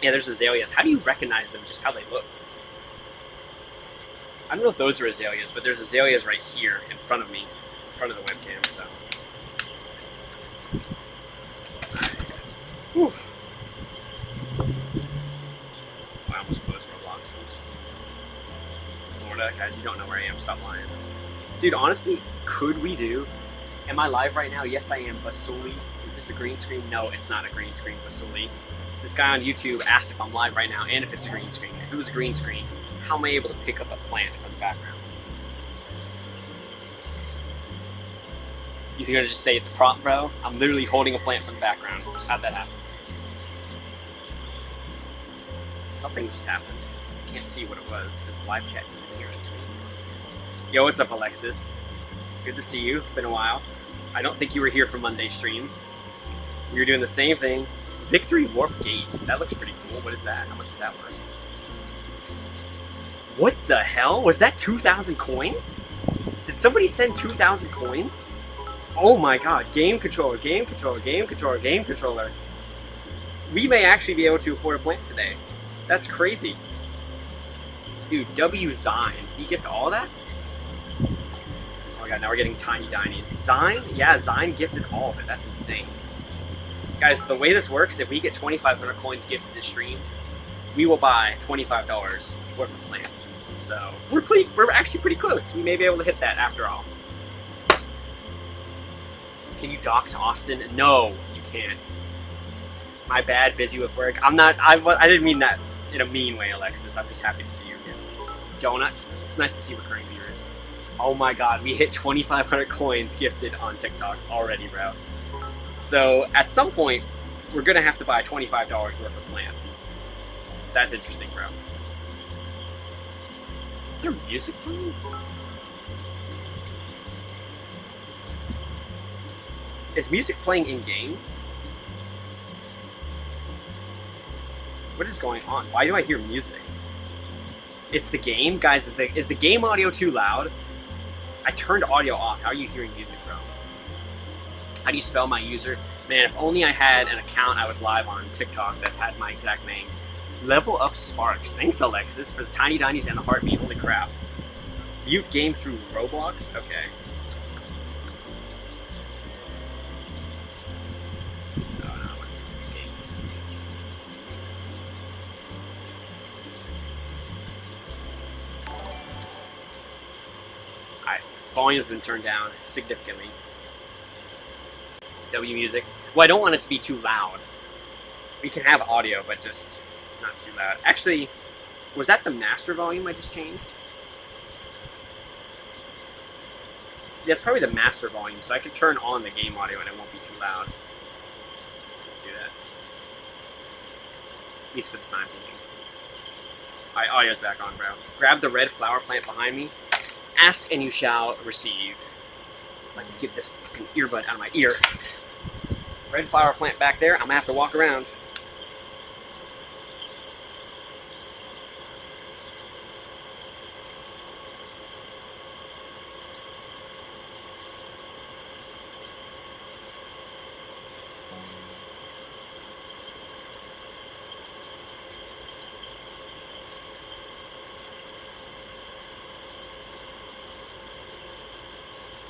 Yeah, there's azaleas. How do you recognize them? Just how they look. I don't know if those are azaleas, but there's azaleas right here in front of me. In front of the webcam, so. Whew. I almost closed Roblox. Oops. Florida, guys, you don't know where I am. Stop lying. Dude, honestly, could we do? Am I live right now? Yes, I am. Basuli. Is this a green screen? No, it's not a green screen, Basuli. This guy on YouTube asked if I'm live right now and if it's a green screen. If it was a green screen, how am I able to pick up a plant from the background? You think I'm gonna just say it's a prop, bro? I'm literally holding a plant from the background. How'd that happen? Something just happened. I can't see what it was because live chat didn't hear it. Yo, what's up, Alexis? Good to see you. Been a while. I don't think you were here for Monday stream. You were doing the same thing. Victory Warp Gate. That looks pretty cool. What is that? How much is that worth? What the hell? Was that 2,000 coins? Did somebody send 2,000 coins? Oh my god. Game controller, game controller, game controller, game controller. We may actually be able to afford a plant today. That's crazy. Dude, W Zine. Can you gift all that? Oh my god, now we're getting tiny dinies. Zine? Yeah, Zine gifted all of it. That's insane. Guys, the way this works, if we get 2,500 coins gifted this stream, we will buy $25 worth of plants. So we're actually pretty close. We may be able to hit that after all. Can you dox Austin? No, you can't. My bad, busy with work. I didn't mean that in a mean way, Alexis. I'm just happy to see you again. Donut. It's nice to see recurring viewers. Oh my god, we hit 2,500 coins gifted on TikTok already, bro. So at some point, we're gonna have to buy $25 worth of plants. That's interesting, bro. Is there music playing? Is music playing in-game? What is going on? Why do I hear music? It's the game? Guys, is the game audio too loud? I turned audio off. How are you hearing music, bro? How do you spell my user? Man, if only I had an account I was live on TikTok that had my exact name. Level Up Sparks. Thanks, Alexis, for the tiny dinies and the heartbeat. Holy crap. Mute game through Roblox? Okay. Oh, no, I want to escape. Alright, volume's been turned down significantly. W music. Well, I don't want it to be too loud. We can have audio, but just not too loud. Actually, was that the master volume I just changed? Yeah, it's probably the master volume, so I can turn on the game audio and it won't be too loud. Let's do that. At least for the time being. Alright, audio's back on, bro. Grab the red flower plant behind me. Ask and you shall receive. Let me get this fucking earbud out of my ear. Red flower plant back there. I'm gonna have to walk around.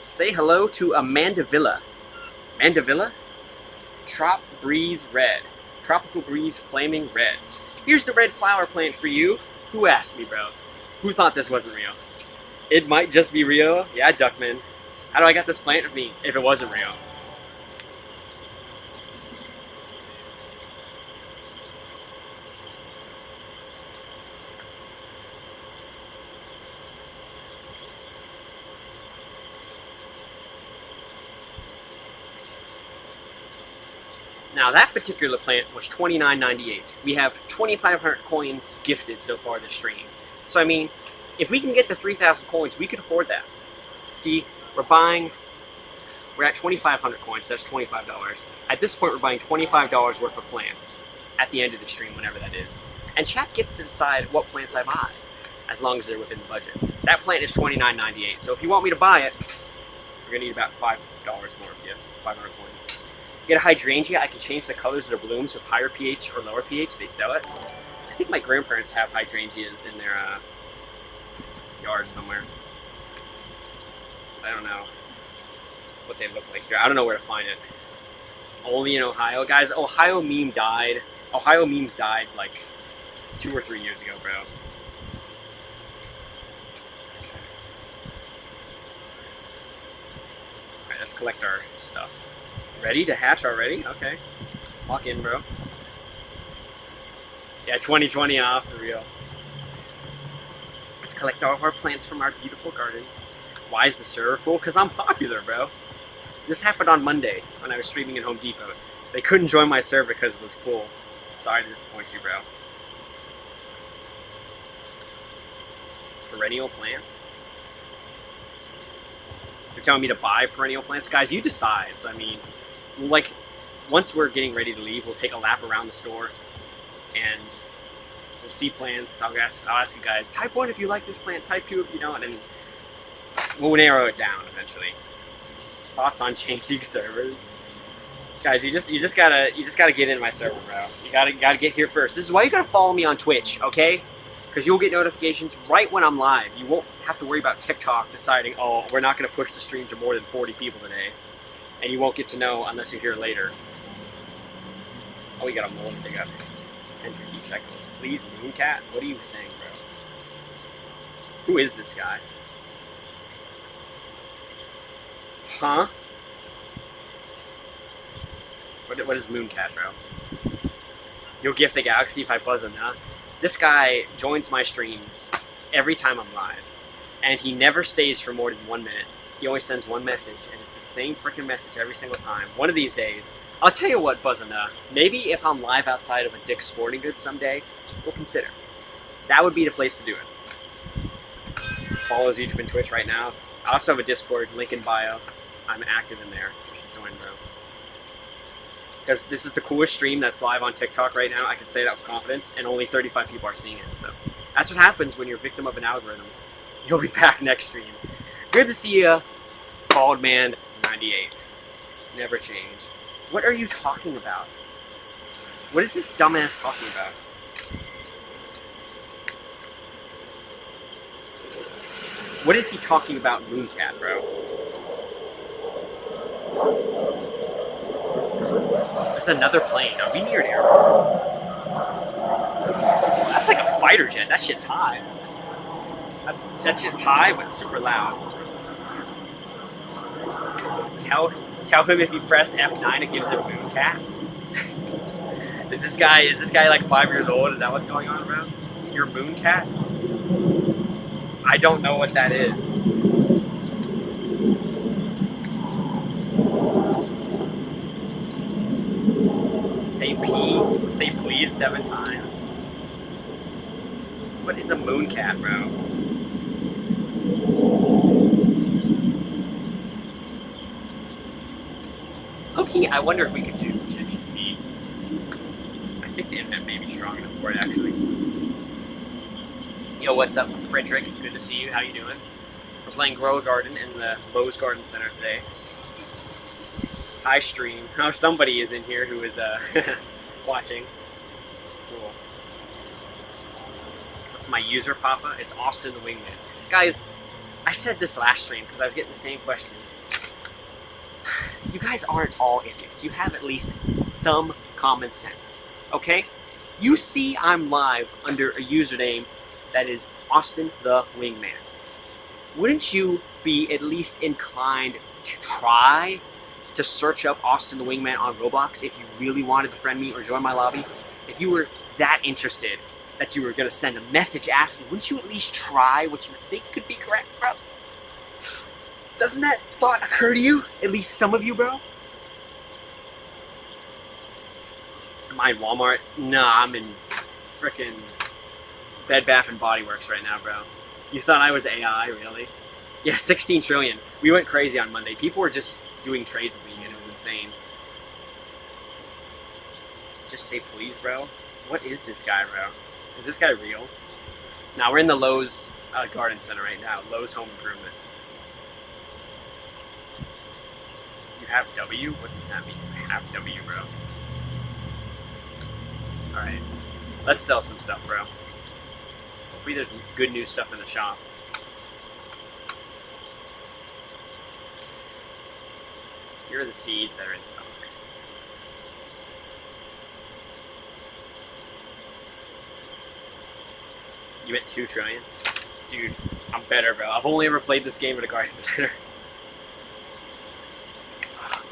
Say hello to Amanda Villa. Amanda Villa? Trop Breeze Red. Tropical Breeze Flaming Red. Here's the red flower plant for you. Who asked me, bro? Who thought this wasn't real? It might just be real. Yeah, Duckman. How do I get this plant of me if it wasn't real? Now that particular plant was $29.98. We have 2,500 coins gifted so far this stream. So I mean, if we can get the 3,000 coins, we can afford that. See, we're at 2,500 coins, so that's $25. At this point, we're buying $25 worth of plants at the end of the stream, whenever that is. And chat gets to decide what plants I buy, as long as they're within the budget. That plant is $29.98, so if you want me to buy it, we're gonna need about $5 more of gifts, 500 coins. Get a hydrangea, I can change the colors of their blooms with higher pH or lower pH, they sell it. I think my grandparents have hydrangeas in their yard somewhere. I don't know what they look like here. I don't know where to find it. Only in Ohio. Guys, Ohio memes died like 2 or 3 years ago, bro. Alright, let's collect our stuff. Ready to hatch already? Okay. Walk in, bro. Yeah, 2020 off, for real. Let's collect all of our plants from our beautiful garden. Why is the server full? Because I'm popular, bro. This happened on Monday when I was streaming in Home Depot. They couldn't join my server because it was full. Sorry to disappoint you, bro. Perennial plants? You're telling me to buy perennial plants? Guys, you decide. So, I mean, like, once we're getting ready to leave, we'll take a lap around the store and we'll see plants. I'll ask you guys, type 1 if you like this plant, type 2 if you don't, and we'll narrow it down eventually. Thoughts on changing servers? Guys, you just gotta get into my server, bro. You gotta get here first. This is why you gotta follow me on Twitch, okay? Because you'll get notifications right when I'm live. You won't have to worry about TikTok deciding, oh, we're not gonna push the stream to more than 40 people today. And you won't get to know unless you're here later. Oh, we got a mold. They got 10 for each shekels. Please, Mooncat? What are you saying, bro? Who is this guy? Huh? What is Mooncat, bro? You'll gift the galaxy if I buzz him, huh? This guy joins my streams every time I'm live. And he never stays for more than 1 minute. He always sends one message, and it's the same freaking message every single time. One of these days, I'll tell you what, Buzzana, maybe if I'm live outside of a Dick's Sporting Goods someday, we'll consider. That would be the place to do it. follows YouTube and Twitch right now. I also have a Discord, link in bio. I'm active in there. You should join, bro. Because this is the coolest stream that's live on TikTok right now. I can say that with confidence, and only 35 people are seeing it. So that's what happens when you're a victim of an algorithm. You'll be back next stream. Good to see you, Bald Man 98. Never change. What are you talking about? What is this dumbass talking about? What is he talking about, Mooncat, bro? There's another plane. Are we near an airport? That's like a fighter jet. That shit's high. That shit's high, but super loud. Tell him if you press F9, it gives him Mooncat. Is this guy like 5 years old? Is that what's going on, bro? You're Mooncat? I don't know what that is. Say please 7 times. What is a Mooncat, bro? Okay, I wonder if we could do 1080p. I think the internet may be strong enough for it, actually. Yo, what's up, Frederick? Good to see you. How you doing? We're playing Grow a Garden in the Lowe's Garden Center today. Hi, stream. Oh, somebody is in here who is watching. Cool. What's my user, Papa? It's Austin the Wingman. Guys, I said this last stream because I was getting the same question. You guys aren't all idiots. You have at least some common sense, okay? You see I'm live under a username that is Austin the Wingman. Wouldn't you be at least inclined to try to search up Austin the Wingman on Roblox if you really wanted to friend me or join my lobby? If you were that interested that you were going to send a message asking, wouldn't you at least try what you think could be correct, bro? Doesn't that thought occur to you? At least some of you, bro? Am I in Walmart? Nah, I'm in frickin' Bed Bath & Body Works right now, bro. You thought I was AI, really? Yeah, 16 trillion. We went crazy on Monday. People were just doing trades with me, and it was insane. Just say please, bro. What is this guy, bro? Is this guy real? Now, we're in the Lowe's Garden Center right now. Lowe's Home Improvement. You have W? What does that mean? I have W, bro. Alright. Let's sell some stuff, bro. Hopefully there's good new stuff in the shop. Here are the seeds that are in stock. You went 2 trillion? Dude, I'm better, bro. I've only ever played this game at a garden center. Oh, man.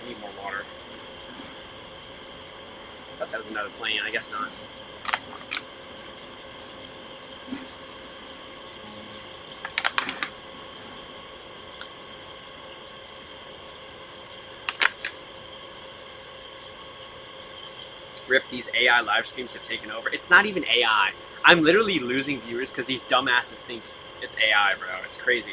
I need more water. I thought that was another plane. I guess not. Rip, these AI live streams have taken over. It's not even AI. I'm literally losing viewers because these dumbasses think it's AI, bro. It's crazy.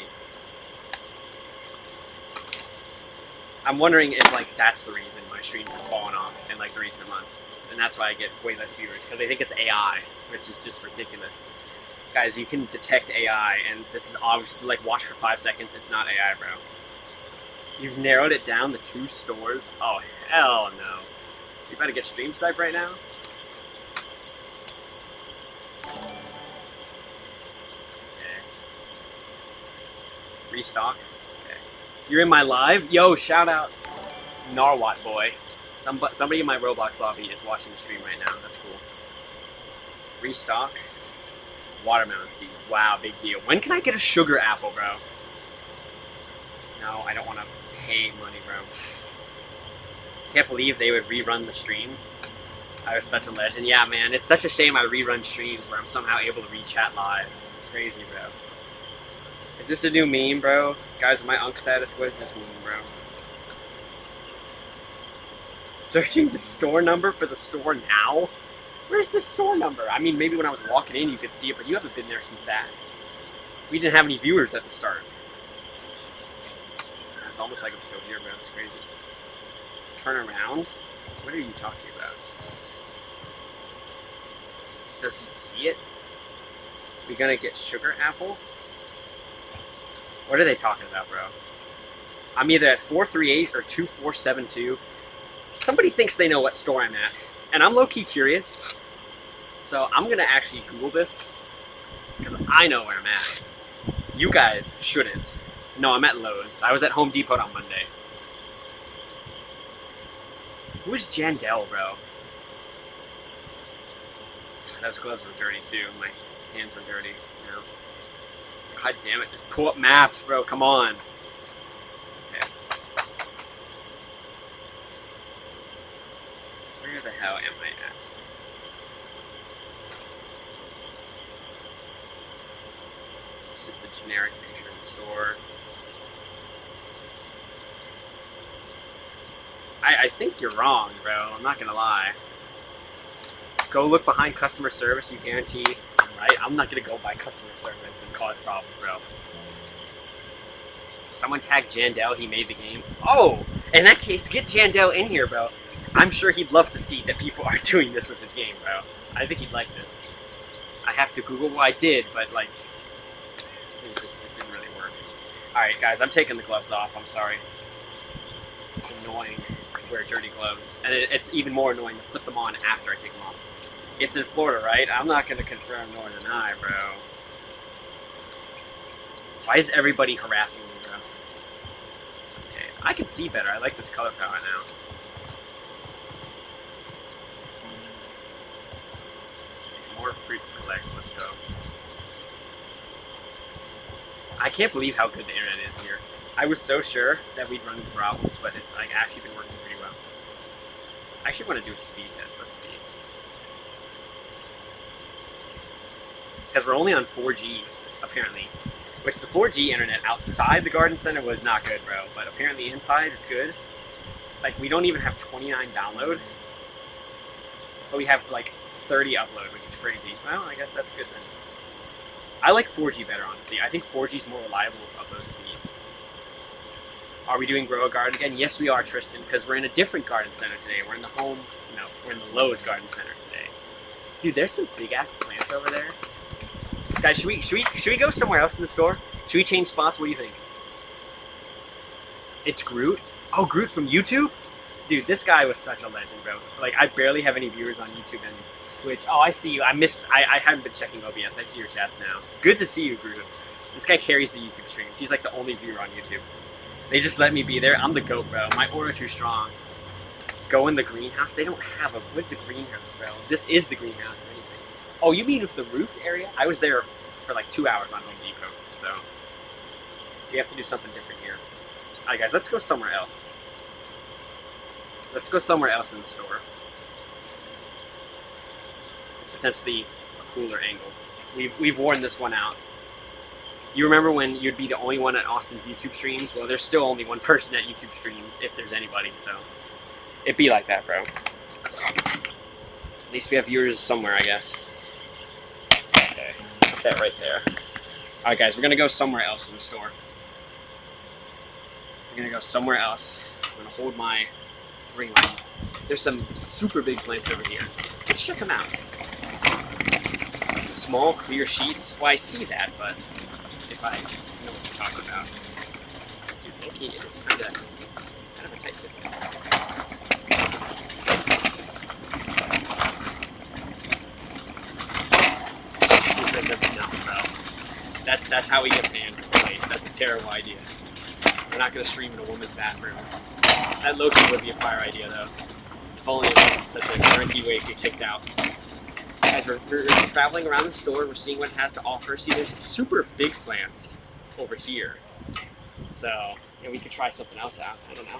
I'm wondering if, like, that's the reason my streams have fallen off in, like, the recent months. And that's why I get way less viewers, because they think it's AI, which is just ridiculous. Guys, you can detect AI, and this is obviously, like, watch for 5 seconds. It's not AI, bro. You've narrowed it down to 2 stores? Oh, hell no. You about to get stream sniped right now? Okay. Restock? Okay. You're in my live? Yo, shout out Narwat boy. Somebody in my Roblox lobby is watching the stream right now. That's cool. Restock? Watermelon seed. Wow, big deal. When can I get a sugar apple, bro? No, I don't want to pay money, bro. Can't believe they would rerun the streams. I was such a legend. Yeah, man, it's such a shame I rerun streams where I'm somehow able to read chat live. It's crazy, bro. Is this a new meme, bro? Guys, my Unk status, what is this meme, bro? Searching the store number for the store now? Where's the store number? I mean, maybe when I was walking in you could see it, but you haven't been there since that. We didn't have any viewers at the start. It's almost like I'm still here, bro. It's crazy. Turn around? What are you talking about? Does he see it? We gonna get sugar apple? What are they talking about, bro? I'm either at 438 or 2472. Somebody thinks they know what store I'm at. And I'm low-key curious. So I'm gonna actually Google this. Because I know where I'm at. You guys shouldn't. No, I'm at Lowe's. I was at Home Depot on Monday. Who's Jandel, bro? Those gloves were dirty too. My hands are dirty. You know? God damn it. Just pull up maps, bro. Come on. Okay. Where the hell am I at? It's just a generic picture of the store. I think you're wrong, bro. I'm not gonna lie. Go look behind customer service. You guarantee I'm right. I'm not gonna go by customer service and cause problems, bro. Someone tagged Jandel. He made the game. Oh, in that case, get Jandel in here, bro. I'm sure he'd love to see that people are doing this with his game, bro. I think he'd like this. I have to Google what I did, but like, it didn't really work. All right, guys, I'm taking the gloves off. I'm sorry. It's annoying to wear dirty gloves, and it's even more annoying to put them on after I take them off. It's in Florida, right? I'm not going to confirm nor deny, bro. Why is everybody harassing me, bro? Okay, I can see better. I like this color palette now. More fruit to collect. Let's go. I can't believe how good the internet is here. I was so sure that we'd run into problems, but it's like actually been working pretty well. I actually want to do a speed test. Let's see. Because we're only on 4G, apparently. Which the 4G internet outside the garden center was not good, bro. But apparently inside, it's good. Like, we don't even have 29 download. But we have, like, 30 upload, which is crazy. Well, I guess that's good then. I like 4G better, honestly. I think 4G is more reliable with upload speeds. Are we doing Grow a Garden again? Yes, we are, Tristan, because we're in a different garden center today. We're in the we're in the Lowe's garden center today. Dude, there's some big-ass plants over there. Guys, should we go somewhere else in the store? Should we change spots? What do you think? It's Groot? Oh, Groot from YouTube? Dude, this guy was such a legend, bro. Like, I barely have any viewers on YouTube and Twitch. Oh, I see you. I haven't been checking OBS. I see your chats now. Good to see you, Groot. This guy carries the YouTube streams. He's like the only viewer on YouTube. They just let me be there. I'm the GOAT, bro. My aura too strong. Go in the greenhouse? They don't have a... What's a greenhouse, bro? This is the greenhouse, if anything. Oh, you mean with the roofed area? I was there for like 2 hours on Home Depot, so... We have to do something different here. Alright, guys, let's go somewhere else. Let's go somewhere else in the store. Potentially a cooler angle. We've worn this one out. You remember when you'd be the only one at Austin's YouTube streams? Well, there's still only one person at YouTube streams, if there's anybody, so... It'd be like that, bro. At least we have viewers somewhere, I guess. Okay, put that right there. Alright, guys, we're gonna go somewhere else in the store. We're gonna go somewhere else. I'm gonna hold my ring light. There's some super big plants over here. Let's check them out. Small, clear sheets. Well, I see that, but if I know what you're talking about. Dude, Yankee is kind of a tight fit. No, bro. That's how we get banned from the place. That's a terrible idea. We're not gonna stream in a woman's bathroom. That low-key would be a fire idea, though. If only it wasn't such a guaranteed way to get kicked out. Guys, we're traveling around the store. We're seeing what it has to offer. See, there's super big plants over here. So, yeah, we could try something else out. I don't know.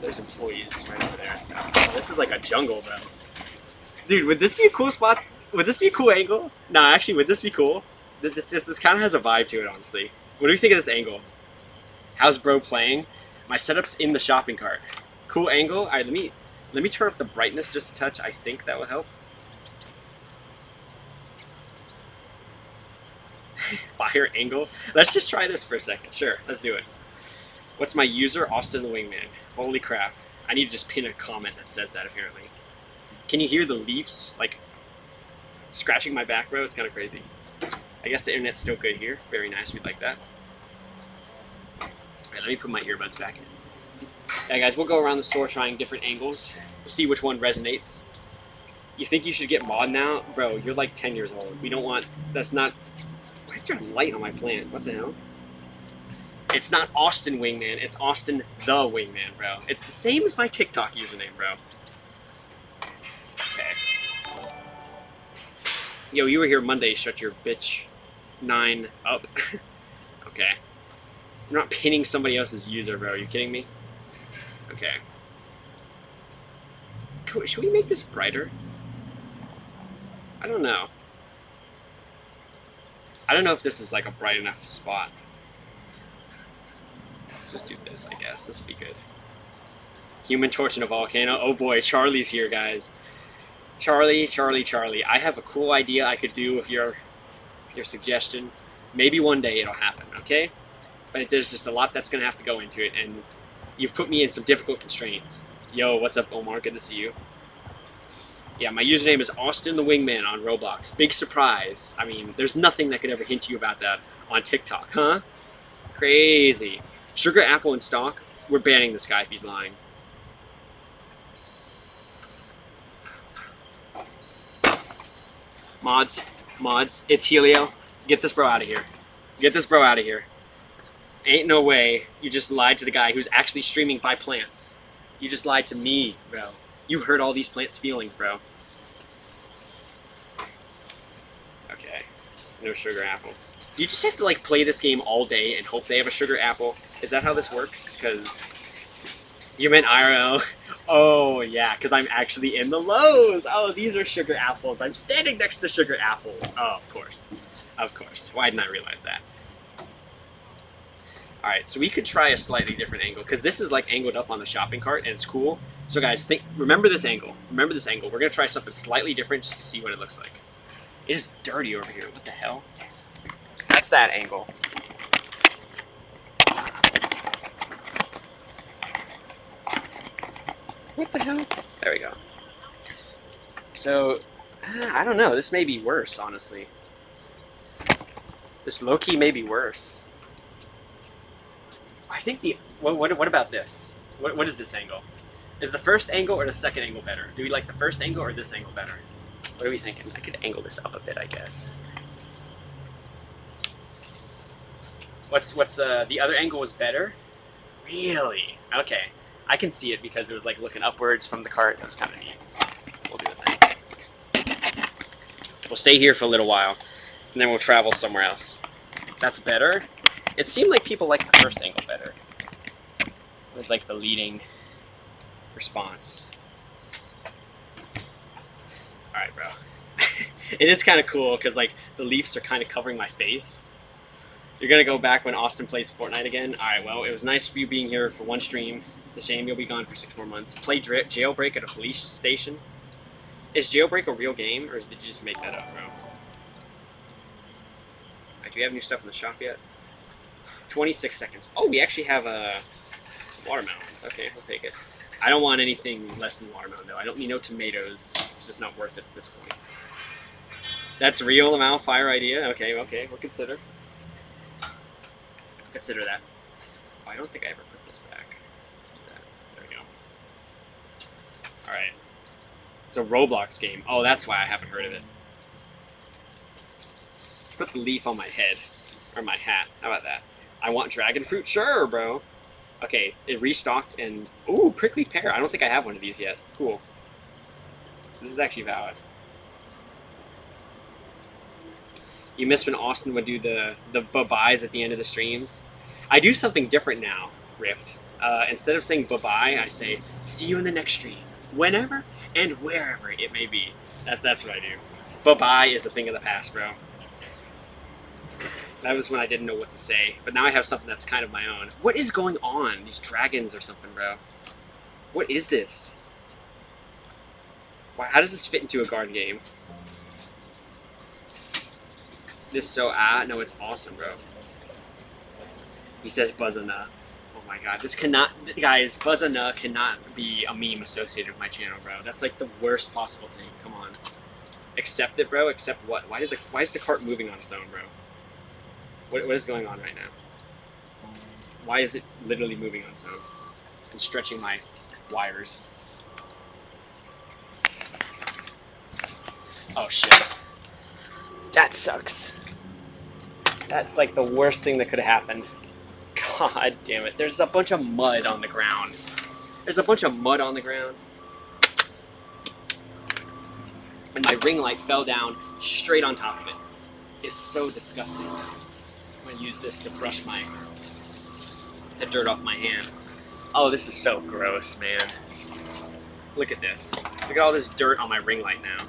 There's employees right over there. So, oh, this is like a jungle, bro. Dude, would this be a cool spot? Would this be a cool angle? No, actually, would this be cool? This kind of has a vibe to it, honestly. What do you think of this angle? How's bro playing? My setup's in the shopping cart. Cool angle. All right, let me turn up the brightness just a touch. I think that will help. Fire angle? Let's just try this for a second. Sure, let's do it. What's my user? Austin the Wingman. Holy crap. I need to just pin a comment that says that, apparently. Can you hear the leaves, like, scratching my back, bro? It's kind of crazy. I guess the internet's still good here. Very nice. We'd like that. All right, let me put my earbuds back in. Yeah, guys, we'll go around the store trying different angles. We'll see which one resonates. You think you should get mod now? Bro, you're like 10 years old. We don't want... That's not... Why is there a light on my plant? What the hell? It's not Austin Wingman. It's Austin the Wingman, bro. It's the same as my TikTok username, bro. Okay. Yo, you were here Monday. Shut your bitch 9 up. Okay. You're not pinning somebody else's user, bro. Are you kidding me? Okay. Should we make this brighter? I don't know. I don't know if this is like a bright enough spot. Let's just do this, I guess. This would be good. Human Torch in a volcano. Oh boy, Charlie's here, guys. Charlie. I have a cool idea I could do with your suggestion. Maybe one day it'll happen, okay? But there's just a lot that's going to have to go into it, and you've put me in some difficult constraints. Yo, what's up, Omar? Good to see you. Yeah, my username is Austin the Wingman on Roblox. Big surprise. I mean, there's nothing that could ever hint you about that on TikTok, huh? Crazy. Sugar apple in stock? We're banning this guy if he's lying. Mods, it's Helio. Get this bro out of here. Get this bro out of here. Ain't no way you just lied to the guy who's actually streaming by plants. You just lied to me, bro. You hurt all these plants' feelings, bro. Okay. No sugar apple. Do you just have to, like, play this game all day and hope they have a sugar apple? Is that how this works? Because you meant IRL. Oh, yeah, because I'm actually in the Lowe's. Oh, these are sugar apples. I'm standing next to sugar apples. Oh, of course. Of course. Why didn't I realize that? Alright, so we could try a slightly different angle, because this is like angled up on the shopping cart, and it's cool. So guys, remember this angle. Remember this angle. We're going to try something slightly different just to see what it looks like. It is dirty over here. What the hell? So that's that angle. What the hell? There we go. So, I don't know. This may be worse, honestly. This low-key may be worse. I think the... What about this? What is this angle? Is the first angle or the second angle better? Do we like the first angle or this angle better? What are we thinking? I could angle this up a bit, I guess. What's the other angle was better? Really? Okay. I can see it because it was like looking upwards from the cart. That was kind of neat. We'll do that. We'll stay here for a little while, and then we'll travel somewhere else. That's better? It seemed like people liked the first angle better. It was like the leading response. Alright, bro. It is kind of cool because like the leaves are kind of covering my face. You're going to go back when Austin plays Fortnite again? Alright, well, it was nice for you being here for one stream. It's a shame you'll be gone for 6 more months. Play Jailbreak at a police station? Is Jailbreak a real game, or did you just make that up, bro? Alright, do we have new stuff in the shop yet? 26 seconds. Oh, we actually have some watermelons. Okay, we'll take it. I don't want anything less than watermelon, though. I don't need no tomatoes. It's just not worth it at this point. That's real, the Malfire idea? Okay, we'll consider. Consider that. Oh, I don't think I ever put this back. Let's do that. There we go. Alright. It's a Roblox game. Oh, that's why I haven't heard of it. Put the leaf on my head. Or my hat. How about that? I want dragon fruit? Sure, bro. Okay, it restocked and... Ooh, prickly pear. I don't think I have one of these yet. Cool. So this is actually valid. You miss when Austin would do the bye-byes at the end of the streams. I do something different now, Rift. Instead of saying bye-bye, I say, see you in the next stream. Whenever and wherever it may be. That's what I do. Bye-bye is a thing of the past, bro. That was when I didn't know what to say. But now I have something that's kind of my own. What is going on? These dragons or something, bro. What is this? Why, how does this fit into a garden game? This so no, it's awesome, bro. He says Buzzana. Oh my god, this cannot, guys, Buzzana cannot be a meme associated with my channel, bro. That's like the worst possible thing. Come on. Accept it, bro. Accept what? Why is the cart moving on its own, bro? What is going on right now? Why is it literally moving on its own? And stretching my wires. Oh shit. That sucks. That's like the worst thing that could have happened. God damn it. There's a bunch of mud on the ground. There's a bunch of mud on the ground. And my ring light fell down straight on top of it. It's so disgusting. I'm gonna use this to brush the dirt off my hand. Oh, this is so gross, man. Look at this. Look at all this dirt on my ring light now.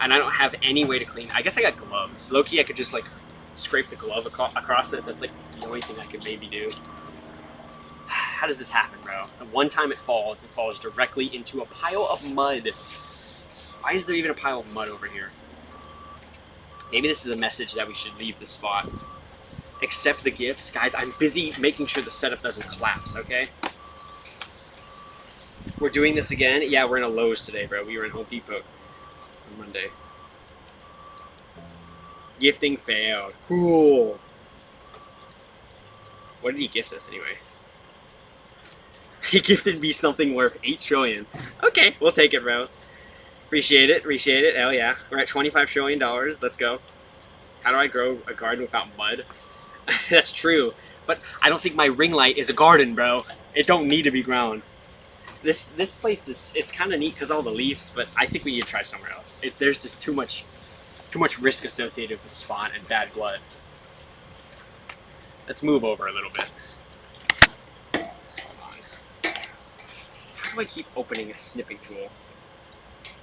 And I don't have any way to clean it. I guess I got gloves. Low-key, I could just like scrape the glove across it. That's like the only thing I could maybe do. How does this happen, bro? The one time it falls directly into a pile of mud. Why is there even a pile of mud over here? Maybe this is a message that we should leave the spot. Accept the gifts. Guys, I'm busy making sure the setup doesn't collapse, okay? We're doing this again. Yeah, we're in a Lowe's today, bro. We were in Home Depot on Monday. Gifting failed. Cool. What did he gift us anyway? He gifted me something worth 8 trillion. Okay, we'll take it, bro. Appreciate it, appreciate it. Hell yeah. We're at $25 trillion. Let's go. How do I grow a garden without mud? That's true. But I don't think my ring light is a garden, bro. It don't need to be grown. This place is, it's kind of neat because all the leaves, but I think we need to try somewhere else. There's just too much risk associated with spawn and bad blood. Let's move over a little bit. Hold on. How do I keep opening a snipping tool?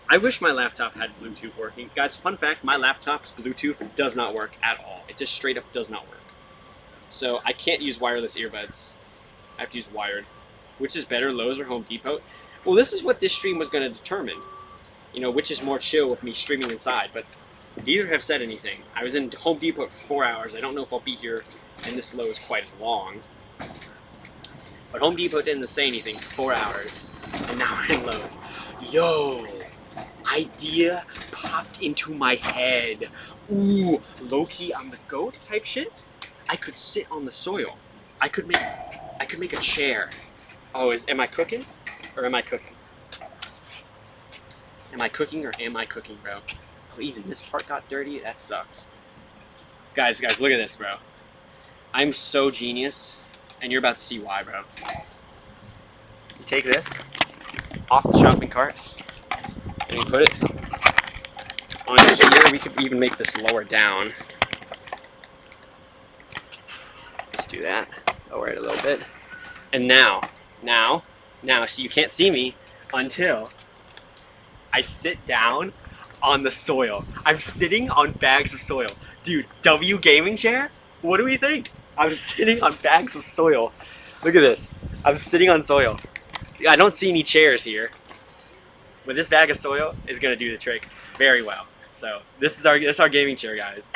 I wish my laptop had Bluetooth working. Guys, fun fact, my laptop's Bluetooth does not work at all. It just straight up does not work. So I can't use wireless earbuds. I have to use wired. Which is better, Lowe's or Home Depot? Well, this is what this stream was going to determine. You know, which is more chill with me streaming inside, but neither have said anything. I was in Home Depot for 4 hours. I don't know if I'll be here, and this Lowe's quite as long. But Home Depot didn't say anything for 4 hours, and now we're in Lowe's. Yo! Idea popped into my head. Ooh, low-key on the goat type shit. I could sit on the soil. I could make a chair. Oh, am I cooking? Or am I cooking? Am I cooking or am I cooking, bro? Oh, even this part got dirty? That sucks. Guys, look at this, bro. I'm so genius, and you're about to see why, bro. You take this off the shopping cart, and you put it on here. We could even make this lower down. Let's do that. Lower it a little bit. And now, so you can't see me until I sit down on the soil. I'm sitting on bags of soil. Dude, W gaming chair? What do we think? I'm sitting on bags of soil. Look at this. I'm sitting on soil. I don't see any chairs here. But this bag of soil is gonna do the trick very well. So this is our gaming chair, guys.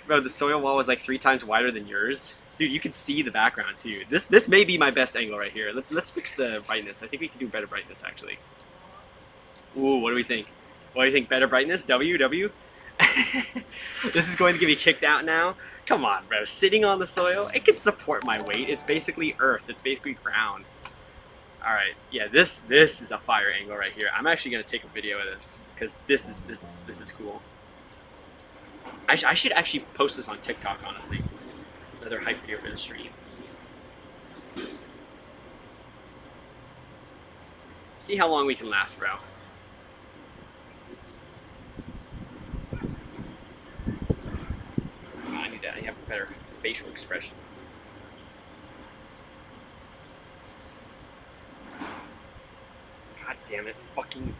Bro, the soil wall was like 3 times wider than yours. Dude, you can see the background too. This may be my best angle right here. Let's fix the brightness. I think we can do better brightness actually. Ooh, what do we think? What do you think? Better brightness? W? This is going to get me kicked out now? Come on, bro. Sitting on the soil, it can support my weight. It's basically earth. It's basically ground. Alright, yeah, this is a fire angle right here. I'm actually going to take a video of this because this is cool. I should actually post this on TikTok, honestly. Another hype video for the stream. See how long we can last, bro. I need to have a better facial expression. God damn it, fucking...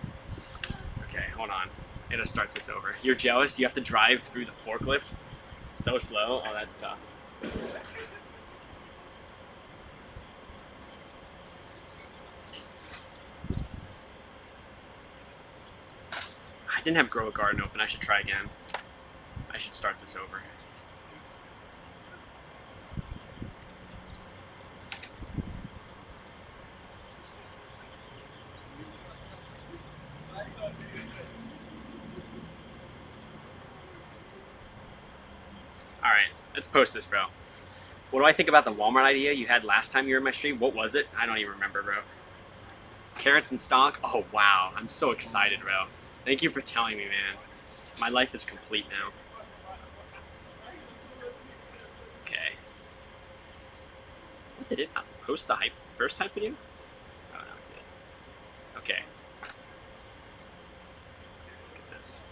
Okay, hold on. I gotta start this over. You're jealous? You have to drive through the forklift? So slow? Oh, that's tough. I didn't have Grow a Garden open. I should try again. I should start this over. Alright, let's post this, bro. What do I think about the Walmart idea you had last time you were in my stream? What was it? I don't even remember, bro. Carrots in stock? Oh, wow. I'm so excited, bro. Thank you for telling me, man. My life is complete now. Okay. What, did it not post the first hype video? Oh, no, it did. Okay. Let's look at this.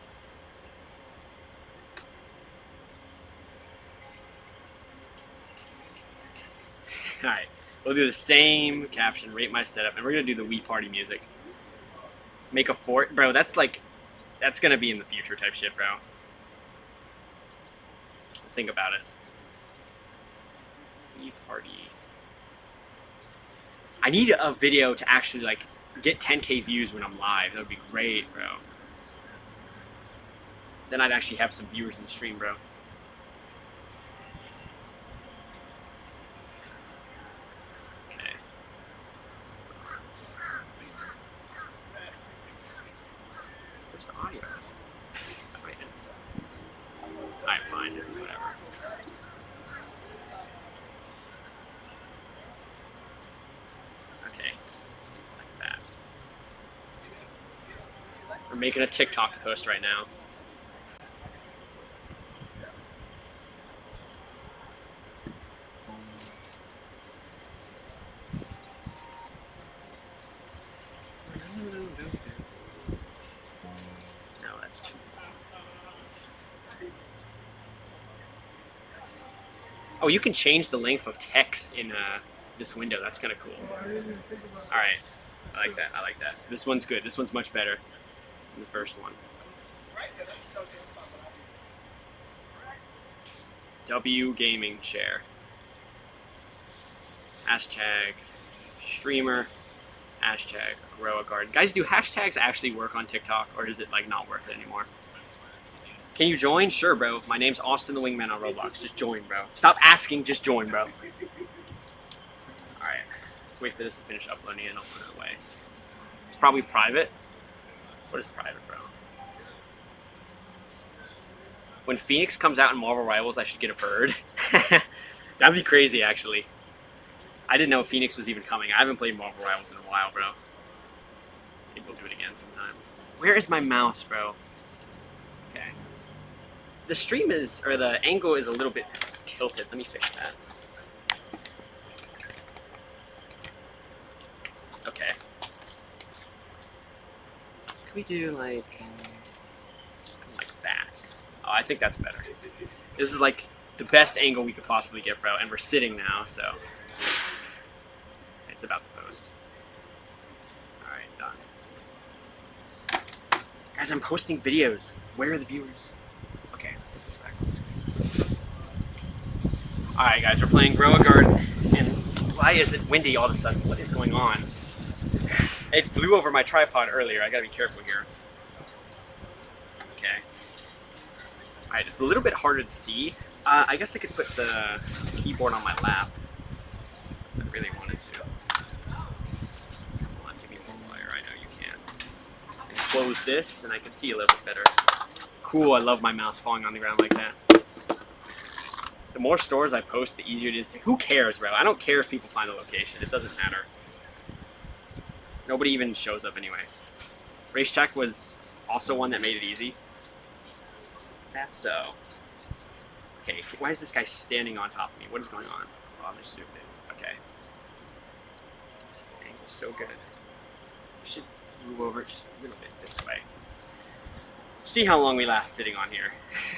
Alright. We'll do the same caption, rate my setup, and we're going to do the Wii Party music. Make a fort. Bro, that's like... That's going to be in the future type shit, bro. Think about it. Wii Party. I need a video to actually, like, get 10K views when I'm live. That would be great, bro. Then I'd actually have some viewers in the stream, bro. Where's the audio? Alright, fine, it's whatever. Okay, let's do it like that. We're making a TikTok post right now. Oh, you can change the length of text in this window. That's kind of cool. All right, I like that. I like that. This one's good. This one's much better than the first one. W gaming chair. Hashtag streamer. Hashtag grow a garden. Guys, do hashtags actually work on TikTok, or is it like not worth it anymore? Can you join? Sure, bro. My name's Austin the Wingman on Roblox. Just join, bro. Stop asking. Just join, bro. Alright. Let's wait for this to finish uploading and I'll put it away. It's probably private. What is private, bro? When Phoenix comes out in Marvel Rivals, I should get a bird. That'd be crazy, actually. I didn't know Phoenix was even coming. I haven't played Marvel Rivals in a while, bro. Maybe we'll do it again sometime. Where is my mouse, bro? Okay. The stream is, or the angle is a little bit tilted. Let me fix that. Okay. Can we do like that? Oh, I think that's better. This is like the best angle we could possibly get, bro. And we're sitting now, so it's about to post. All right, done. Guys, I'm posting videos. Where are the viewers? Okay, let's put this back. All right, guys, we're playing Grow a Garden, and why is it windy all of a sudden? What is going on? It blew over my tripod earlier. I gotta be careful here. Okay. All right, it's a little bit harder to see. I guess I could put the keyboard on my lap. If I really wanted to. Come on, give me more wire. I know you can. And close this, and I can see a little bit better. Cool, I love my mouse falling on the ground like that. The more stores I post, the easier it is to... Who cares, bro? I don't care if people find the location. It doesn't matter. Nobody even shows up anyway. Racetrack was also one that made it easy. Is that so? Okay, why is this guy standing on top of me? What is going on? Oh, they're stupid. Okay. Angle's so good. I should move over just a little bit this way. See how long we last sitting on here.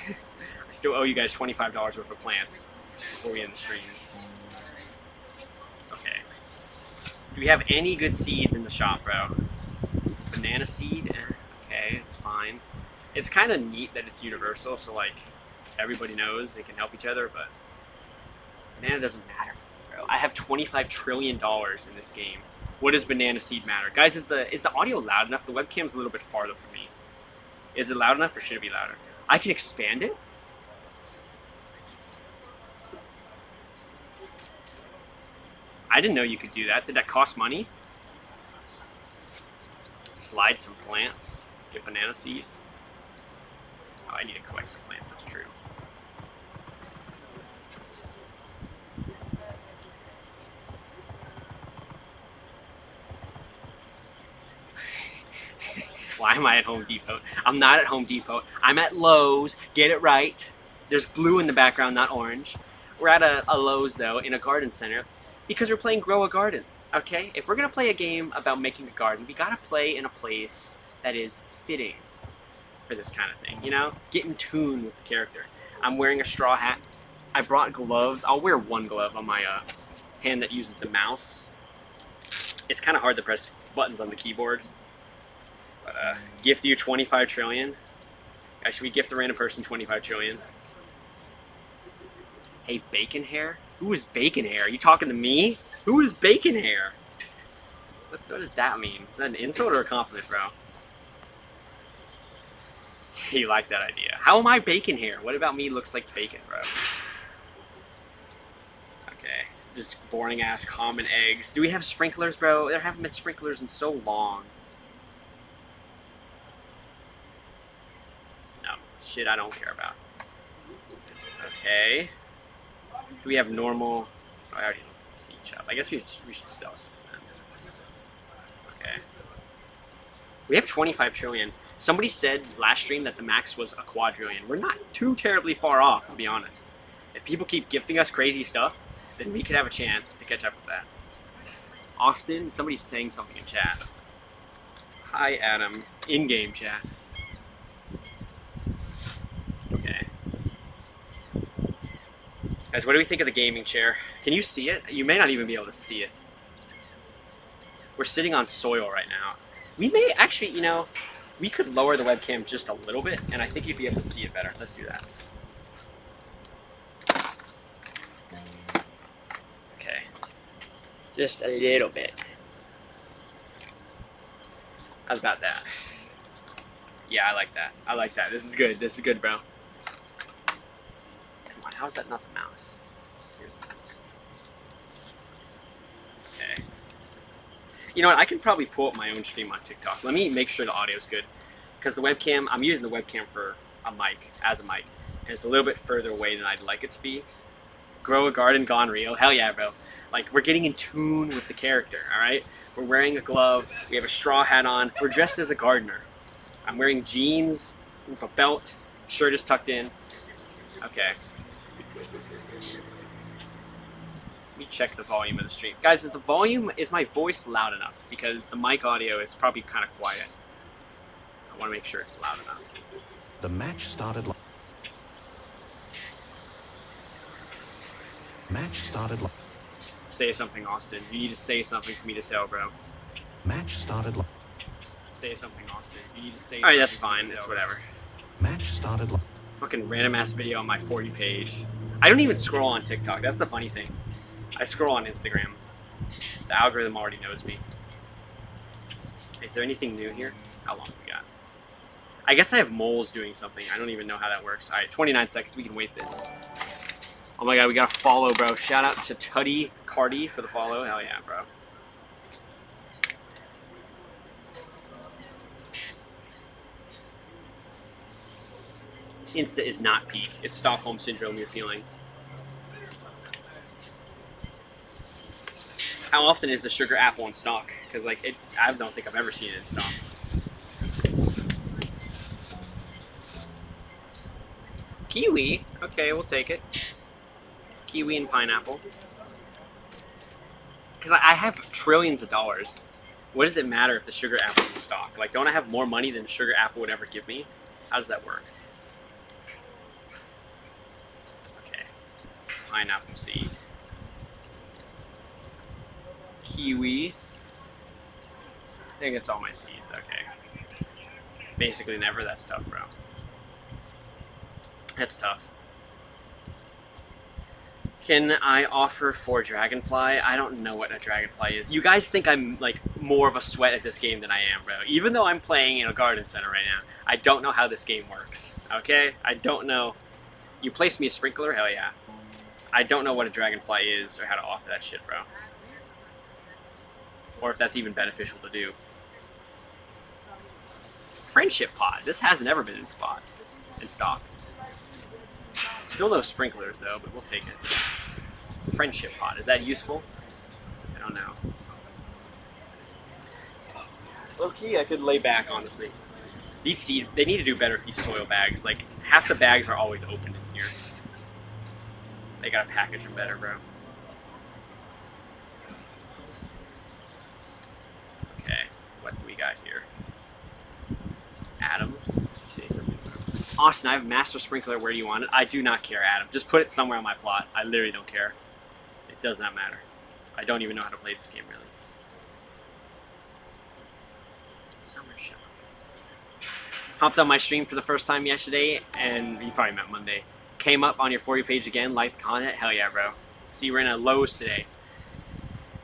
I still owe you guys $25 worth of plants before we end the stream. Okay. Do we have any good seeds in the shop, bro? Banana seed? Okay, it's fine. It's kind of neat that it's universal, so like everybody knows they can help each other, but banana doesn't matter for me, bro. I have $25 trillion in this game. What does banana seed matter? Guys, is the audio loud enough? The webcam's a little bit farther from me. Is it loud enough or should it be louder? I can expand it? I didn't know you could do that. Did that cost money? Slide some plants. Get banana seed. Oh, I need to collect some plants, that's true. Why am I at Home Depot? I'm not at Home Depot. I'm at Lowe's. Get it right. There's blue in the background, not orange. We're at a Lowe's, though, in a garden center because we're playing Grow a Garden, okay? If we're going to play a game about making a garden, we got to play in a place that is fitting for this kind of thing, you know? Get in tune with the character. I'm wearing a straw hat. I brought gloves. I'll wear one glove on my hand that uses the mouse. It's kind of hard to press buttons on the keyboard. But gift you 25 trillion. Guys, should we gift a random person 25 trillion? Hey, bacon hair? Who is bacon hair? Are you talking to me? Who is bacon hair? What does that mean? Is that an insult or a compliment, bro? You like that idea. How am I bacon hair? What about me looks like bacon, bro? Okay. Just boring ass common eggs. Do we have sprinklers, bro? There haven't been sprinklers in so long. No. Shit I don't care about. Okay. Do we have normal... Oh, I already looked at the seed shop. I guess we should sell something. Okay. We have 25 trillion. Somebody said last stream that the max was a quadrillion. We're not too terribly far off, to be honest. If people keep gifting us crazy stuff, then we could have a chance to catch up with that. Austin, somebody's saying something in chat. Hi, Adam. In-game chat. Okay. Guys, what do we think of the gaming chair? Can you see it? You may not even be able to see it. We're sitting on soil right now. We may actually, you know, we could lower the webcam just a little bit, and I think you'd be able to see it better. Let's do that. Okay. Just a little bit. How's about that? Yeah, I like that. I like that. This is good. This is good, bro. Come on, how is that not the mouse? Here's the mouse. Okay. You know what? I can probably pull up my own stream on TikTok. Let me make sure the audio's good. Because the webcam, I'm using the webcam for a mic, as a mic. And it's a little bit further away than I'd like it to be. Grow a garden gone real. Hell yeah, bro. Like, we're getting in tune with the character, alright? We're wearing a glove. We have a straw hat on. We're dressed as a gardener. I'm wearing jeans with a belt. Shirt is tucked in. Okay. Let me check the volume of the stream. Guys, is my voice loud enough? Because the mic audio is probably kind of quiet. I want to make sure it's loud enough. The match started. Say something, Austin. You need to say something for me to tell, bro. Match started. Say something, Austin. You need to say something. Alright, that's fine. It's whatever. Match started. Fucking random ass video on my For You page. I don't even scroll on TikTok. That's the funny thing. I scroll on Instagram. The algorithm already knows me. Is there anything new here? How long do we got? I guess I have moles doing something. I don't even know how that works. Alright, 29 seconds. We can wait this. Oh my god, we got a follow, bro. Shout out to Tuddy Cardi for the follow. Hell yeah, bro. Insta is not peak. It's Stockholm Syndrome you're feeling. How often is the sugar apple in stock? Because, like, I don't think I've ever seen it in stock. Kiwi. Okay, we'll take it. Kiwi and pineapple. Because I have trillions of dollars. What does it matter if the sugar apple's in stock? Like, don't I have more money than the sugar apple would ever give me? How does that work? Okay. Pineapple seed. Kiwi. I think it's all my seeds. Okay. Basically never. That's tough, bro. That's tough. Can I offer for Dragonfly? I don't know what a Dragonfly is. You guys think I'm, like, more of a sweat at this game than I am, bro. Even though I'm playing in a garden center right now, I don't know how this game works, okay? I don't know. You place me a sprinkler? Hell yeah. I don't know what a Dragonfly is or how to offer that shit, bro. or if that's even beneficial to do. Friendship pod. This has never been in stock. Still no sprinklers though, but we'll take it. Friendship pod. Is that useful? I don't know. Low-key, I could lay back, honestly. These seed, they need to do better with these soil bags. Like, half the bags are always open in here. They gotta package them better, bro. Okay, what do we got here? Adam, did you say something? Austin, I have master sprinkler. Where do you want it? I do not care, Adam. Just put it somewhere on my plot. I literally don't care. It does not matter. I don't even know how to play this game, really. Summer shop. Hopped on my stream for the first time yesterday, and you probably meant Monday. Came up on your For You page again, liked the content. Hell yeah, bro. See, we're in a Lowe's today.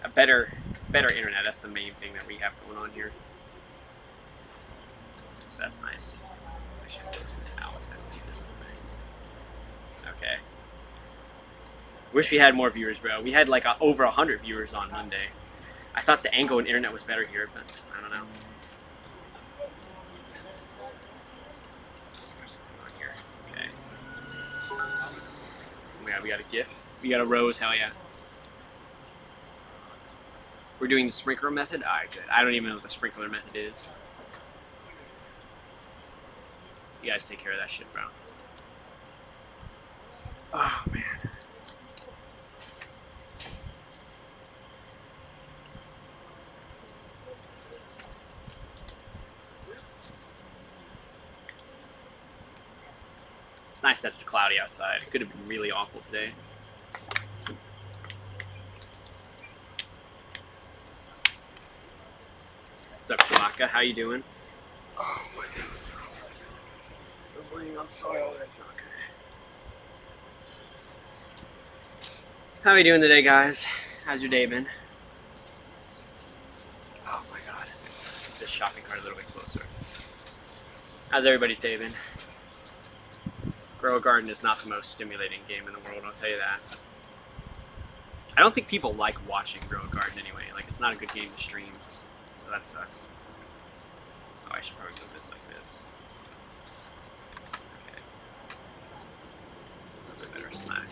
A better internet. That's the main thing that we have going on here. So that's nice. I should close this out and leave this open. Okay. Wish we had more viewers, bro. We had like over 100 viewers on Monday. I thought the angle and internet was better here, but I don't know. What's going on here? Okay. Oh yeah, we got a gift. We got a rose. Hell yeah. We're doing the sprinkler method? Alright, good. I don't even know what the sprinkler method is. You guys take care of that shit, bro. Oh, man. It's nice that it's cloudy outside. It could have been really awful today. What's up, Chewbacca? How you doing? Oh my god. I'm laying on soil. That's not good. How are you doing today, guys? How's your day been? Oh my god. Get this shopping cart a little bit closer. How's everybody's day been? Grow a Garden is not the most stimulating game in the world, I'll tell you that. I don't think people like watching Grow a Garden anyway. Like, it's not a good game to stream. So that sucks. Oh, I should probably do this like this. Okay. A little bit better snack.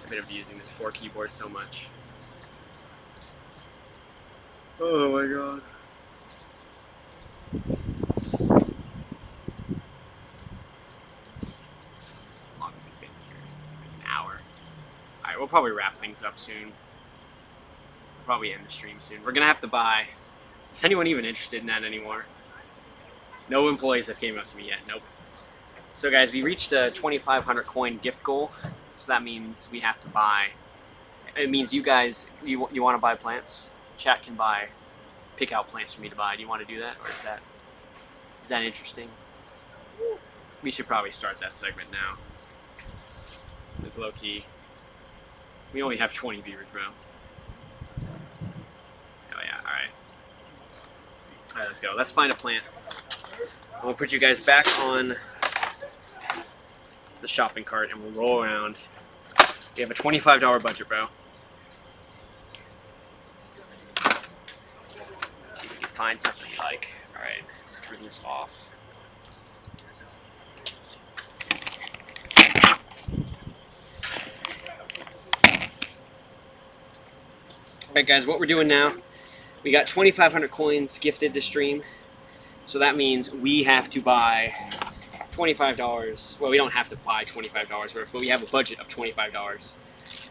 I've been abusing this poor keyboard so much. Oh my god. How long have we been here? An hour. Alright, we'll probably wrap things up soon. Probably end the stream soon. We're gonna have to buy. Is anyone even interested in that anymore? No employees have came up to me yet. Nope. So guys, we reached a 2,500 coin gift goal. So that means we have to buy. It means you guys, you want to buy plants? Chat can pick out plants for me to buy. Do you want to do that, or is that interesting? We should probably start that segment now. It's low key. We only have 20 viewers, bro. Oh yeah, alright. Alright, let's go. Let's find a plant. I'm gonna put you guys back on the shopping cart and we'll roll around. We have a $25 budget, bro. Let's see if we can find something you like. Alright, let's turn this off. Alright guys, what we're doing now, we got 2,500 coins gifted this stream, so that means we have to buy $25. Well, we don't have to buy $25 worth, but we have a budget of $25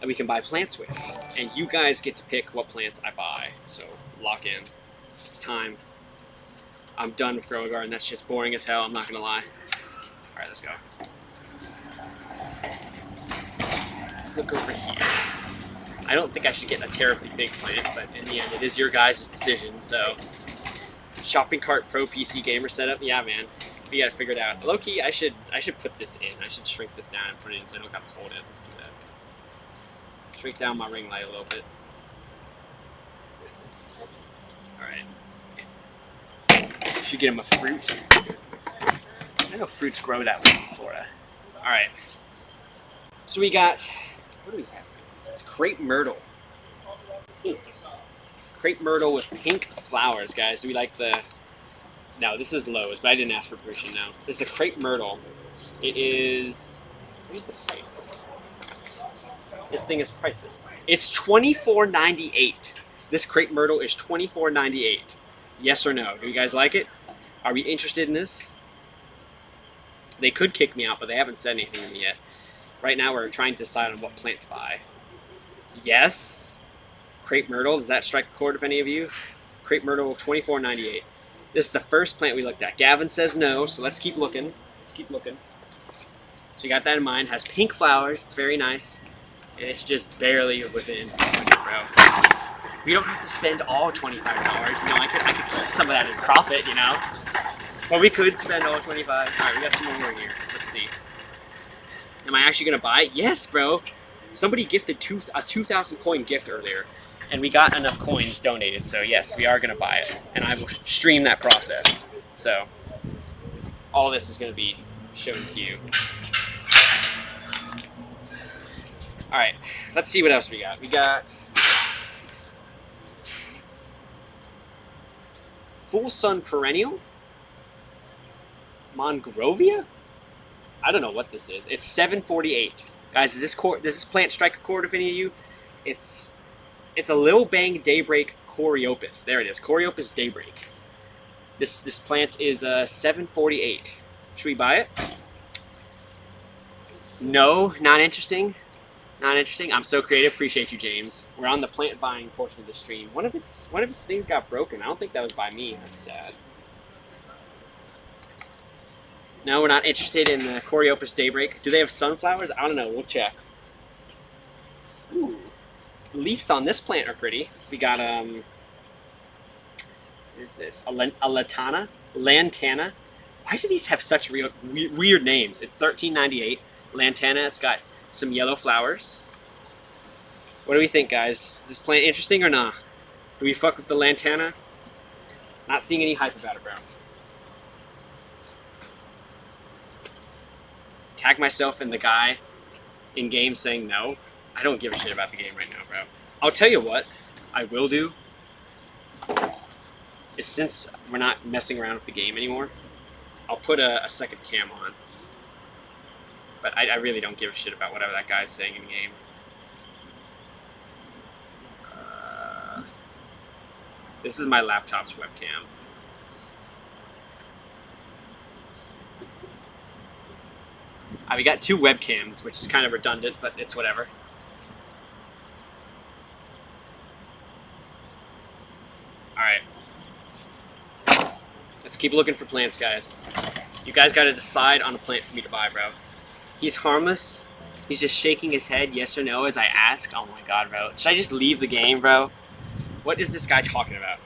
that we can buy plants with. And you guys get to pick what plants I buy, so lock in. It's time. I'm done with Grow a Garden. That shit's boring as hell, I'm not gonna lie. Alright, let's go. Let's look over here. I don't think I should get a terribly big plant, but in the end, it is your guys' decision, so. Shopping cart pro PC gamer setup? Yeah, man. We gotta figure it out. Low-key, I should put this in. I should shrink this down and put it in so I don't have to hold it. Let's do that. Shrink down my ring light a little bit. Alright. Should get him a fruit. I know fruits grow that way in Florida. Alright. So we got, what do we have? It's crepe myrtle. Pink. crepe myrtle with pink flowers, guys. Do we like the... No, this is Lowe's, but I didn't ask for permission now. This is a crepe myrtle. It is... What is the price? This thing is priceless. It's $24.98. This crepe myrtle is $24.98. Yes or no? Do you guys like it? Are we interested in this? They could kick me out, but they haven't said anything to me yet. Right now, we're trying to decide on what plant to buy. Yes. Crepe myrtle. Does that strike a chord with any of you? Crepe myrtle, $24.98. This is the first plant we looked at. Gavin says no, so let's keep looking. Let's keep looking. So you got that in mind. Has pink flowers. It's very nice. And it's just barely within 100, bro. We don't have to spend all $25. You know, I could keep some of that as profit, you know? But we could spend all 25. All right, we got some more here. Let's see. Am I actually going to buy it? Yes, bro. Somebody gifted a 2,000 coin gift earlier. And we got enough coins donated. So, yes, we are going to buy it. And I will stream that process. So, all this is going to be shown to you. All right, let's see what else we got. We got Full Sun Perennial, Mongrovia. I don't know what this is. It's $7.48, guys. Does this plant strike a chord with any of you? It's a Lil Bang Daybreak Coreopus. There it is, Coreopus Daybreak. This plant is $7.48. Should we buy it? No, not interesting. Not interesting. I'm so creative. Appreciate you, James. We're on the plant buying portion of the stream. One of its things got broken. I don't think that was by me. That's sad. No, we're not interested in the Coreopus Daybreak. Do they have sunflowers? I don't know. We'll check. Ooh. The leaves on this plant are pretty. We got what is this? A lantana. Why do these have such weird names? It's $13.98. Lantana. It's got some yellow flowers. What do we think, guys? Is this plant interesting or not? Do we fuck with the lantana? Not seeing any hype about it, bro. Tag myself and the guy in game saying no. I don't give a shit about the game right now, bro. I'll tell you what I will do is, since we're not messing around with the game anymore, I'll put a second cam on. But I really don't give a shit about whatever that guy's saying in game. This is my laptop's webcam. We got two webcams, which is kind of redundant, but it's whatever. Alright. Let's keep looking for plants, guys. You guys got to decide on a plant for me to buy, bro. He's harmless. He's just shaking his head yes or no as I ask. Oh my god, bro. Should I just leave the game, bro? What is this guy talking about?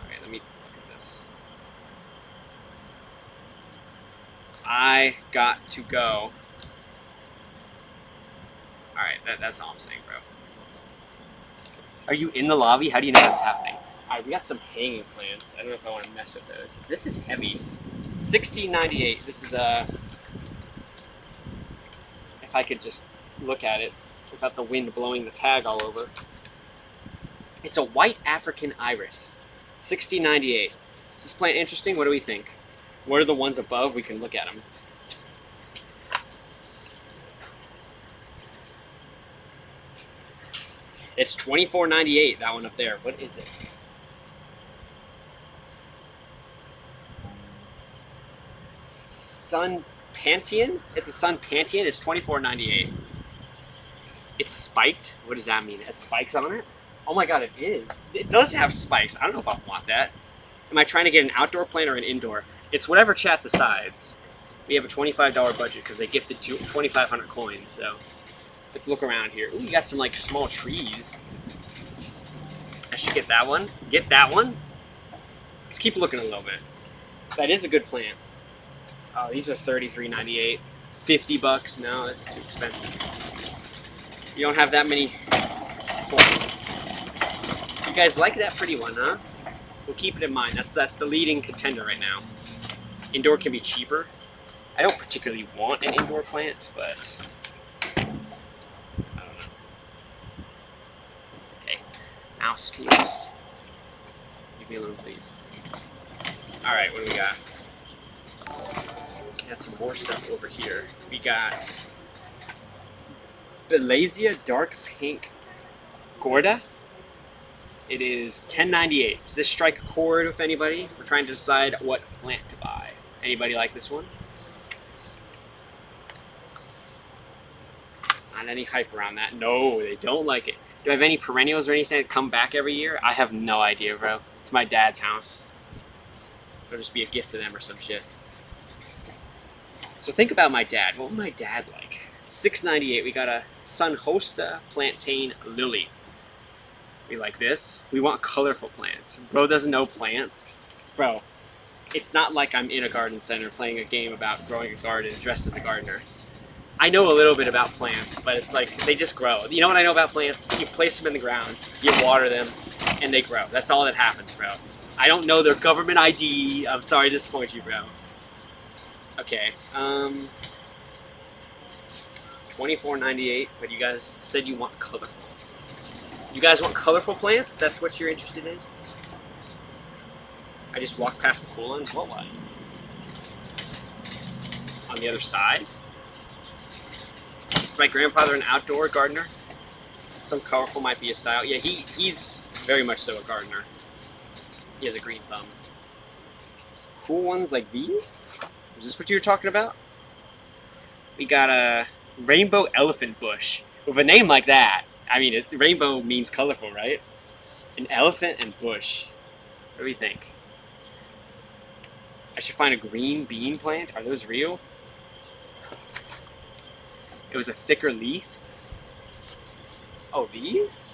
Alright, let me look at this. I got to go. Alright, that's all I'm saying, bro. Are you in the lobby? How do you know what's happening? Alright, we got some hanging plants. I don't know if I want to mess with those. This is heavy. $16.98. This is if I could just look at it without the wind blowing the tag all over. It's a white African iris. $16.98. Is this plant interesting? What do we think? What are the ones above? We can look at them. It's $24.98, that one up there. What is it? Sun Pantheon? It's a Sun Pantheon. It's $24.98. It's spiked. What does that mean? It has spikes on it? Oh my god, it is. It does have spikes. I don't know if I want that. Am I trying to get an outdoor plant or an indoor? It's whatever chat decides. We have a $25 budget because they gifted 2,500 coins, so let's look around here. Ooh, you got some like small trees. I should get that one. Get that one. Let's keep looking a little bit. That is a good plant. Oh, these are $33.98. $50. No, that's too expensive. You don't have that many coins. You guys like that pretty one, huh? We'll keep it in mind. That's the leading contender right now. Indoor can be cheaper. I don't particularly want an indoor plant, but I don't know. Mouse, can you just leave me alone, please? All right, what do we got? Got some more stuff over here. We got Belasia Dark Pink Gorda. It is $10.98. Does this strike a chord with anybody? We're trying to decide what plant to buy. Anybody like this one? Not any hype around that. No, they don't like it. Do I have any perennials or anything that come back every year? I have no idea, bro. It's my dad's house. It'll just be a gift to them or some shit. So think about my dad. What would my dad like? $6.98. We got a Sunhosta Plantain Lily. We like this. We want colorful plants. Bro doesn't know plants. Bro, it's not like I'm in a garden center playing a game about growing a garden dressed as a gardener. I know a little bit about plants, but it's like they just grow. You know what I know about plants? You place them in the ground, you water them, and they grow. That's all that happens, bro. I don't know their government ID. I'm sorry to disappoint you, bro. Okay, $24.98, but you guys said you want colorful. You guys want colorful plants? That's what you're interested in? I just walked past the cool ones? What? On the other side? Is my grandfather an outdoor gardener? Some colorful might be his style. Yeah, he's very much so a gardener. He has a green thumb. Cool ones like these? Is this what you were talking about? We got a rainbow elephant bush. With a name like that, I mean, rainbow means colorful, right? An elephant and bush. What do you think? I should find a green bean plant. Are those real? It was a thicker leaf. Oh, these?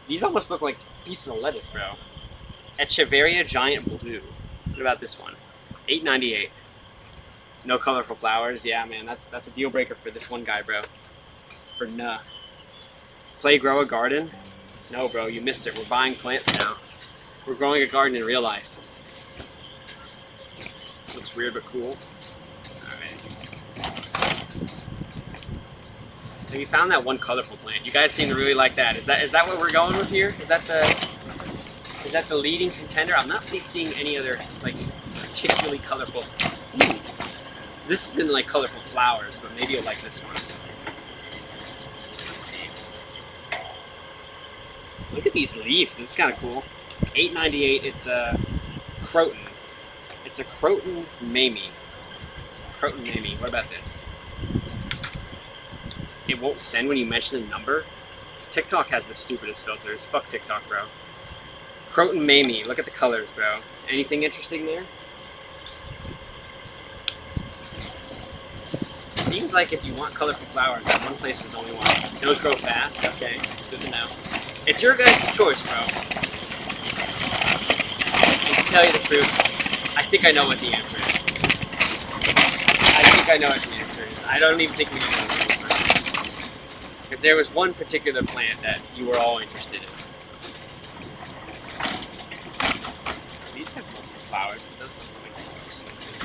These almost look like pieces of lettuce, bro. Echeveria Giant Blue. What about this one? $8.98. No colorful flowers. Yeah, man, that's a deal breaker for this one guy, bro. For nah. Play grow a garden? No, bro, you missed it. We're buying plants now. We're growing a garden in real life. Looks weird but cool. Alright. Have you found that one colorful plant? You guys seem to really like that. Is that what we're going with here? Is that the leading contender? I'm not really seeing any other like particularly colorful. Ooh. This isn't like colorful flowers, but maybe you'll like this one. Let's see. Look at these leaves. This is kind of cool. $8.98. It's a croton. It's a croton mamie. Croton mamie. What about this? It won't send when you mention a number. TikTok has the stupidest filters. Fuck TikTok, bro. Croton mamie. Look at the colors, bro. Anything interesting there? Seems like if you want colorful flowers, that one place was the only one. Those grow fast? Okay, good to know. It's your guys' choice, bro. And to tell you the truth, I think I know what the answer is. I don't even think we need to know the answer. Because there was one particular plant that you were all interested in. These have multiple flowers, but those look like expensive.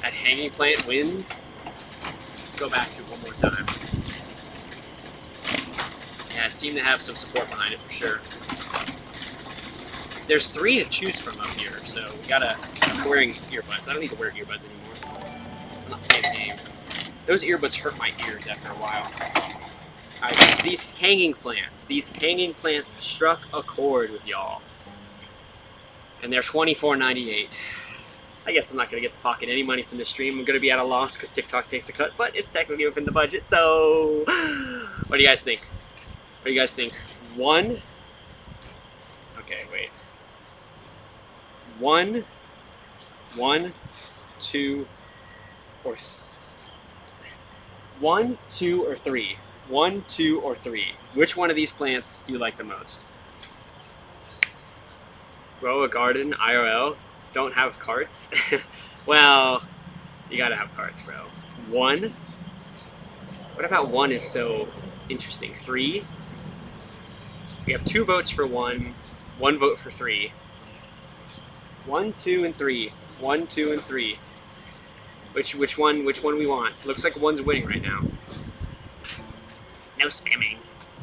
That hanging plant wins. Let's go back to it one more time. Yeah, it seemed to have some support behind it for sure. There's 3 to choose from up here, so we gotta. I'm wearing earbuds. I don't need to wear earbuds anymore. I'm not playing the game. Those earbuds hurt my ears after a while. Alright, guys, these hanging plants struck a chord with y'all. And they're $24.98. I guess I'm not going to get to pocket any money from this stream. I'm going to be at a loss because TikTok takes a cut, but it's technically within the budget, so... What do you guys think? What do you guys think? 1? Okay, wait. 1, 2, or... 1, 2, or 3? 1, 2, or 3? Which one of these plants do you like the most? Grow a garden, IRL. Don't have carts? Well, you gotta have carts, bro. 1? What about 1 is so interesting? 3? We have 2 votes for 1, 1 vote for 3. 1, 2, and 3. 1, 2, and 3. Which one we want? Looks like 1's winning right now. No spamming.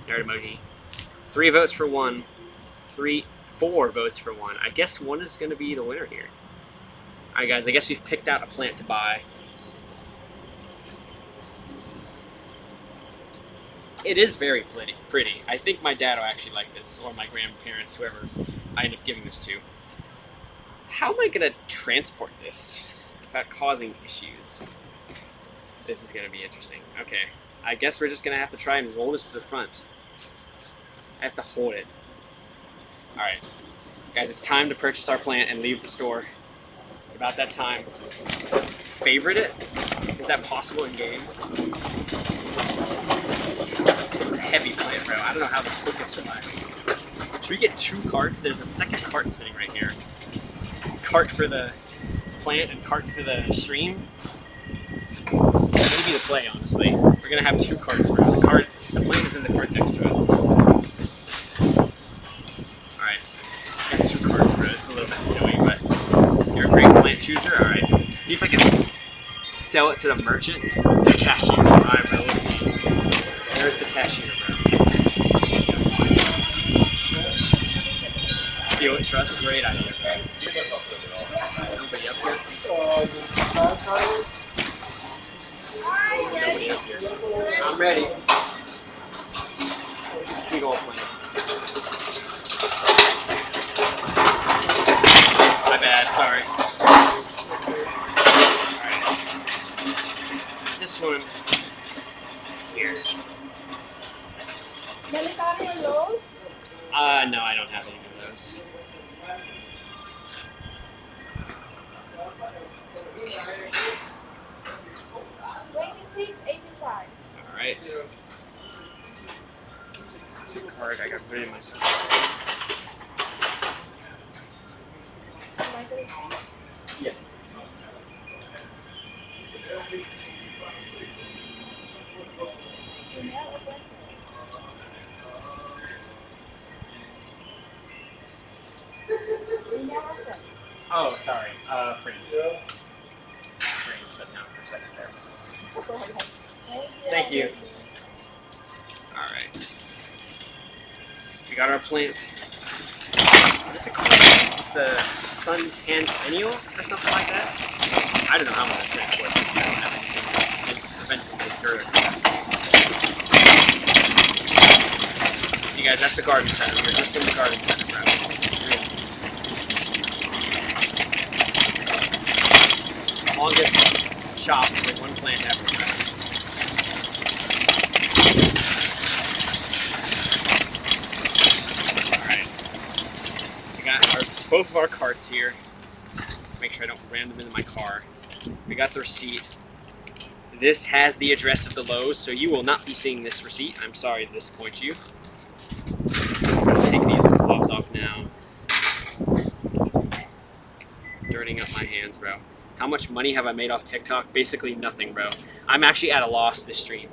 Nerd emoji. 3 votes for 1. 4 votes for 1. I guess 1 is going to be the winner here. Alright guys, I guess we've picked out a plant to buy. It is very pretty. I think my dad will actually like this, or my grandparents, whoever I end up giving this to. How am I going to transport this without causing issues? This is going to be interesting. Okay, I guess we're just going to have to try and roll this to the front. I have to hold it. Alright, guys, it's time to purchase our plant and leave the store. It's about that time. Favorite it? Is that possible in game? This is a heavy plant, bro. I don't know how this hook is surviving. Should we get 2 carts? There's a second cart sitting right here. Cart for the plant and cart for the stream. Maybe the play, honestly. We're gonna have 2 carts, bro. The plant is in the cart next to us. Alright. Got 2 carts, bro. It's a little bit silly, but you're a great plant chooser. Alright. See if I can sell it to the merchant. The cashier. Alright, bro. We'll see. There's the cashier, bro. Steal it, trust. Great idea, bro. Nobody up here? Nobody up here. I'm ready. Just big old plant. My bad, sorry. Alright. This one here. Lowe? No, I don't have any of those. $26.85. Alright. Card, I gotta put it in myself. Yes. Oh, sorry. Frame. Frame shut down for a second there. Thank you. Alright. We got our plant. What is it called? It's a sun pantennial or something like that. I don't know how I'm going to transport this. I don't have anything preventatively good. See guys, that's the garden center. We're just in the garden center, bro. The longest shop with 1 plant ever, bro. Both of our carts here. Let's make sure I don't ram them into my car. We got the receipt. This has the address of the Lowe's, so you will not be seeing this receipt. I'm sorry to disappoint you. I'm gonna take these gloves off now. Dirtying up my hands, bro. How much money have I made off TikTok? Basically nothing, bro. I'm actually at a loss this stream.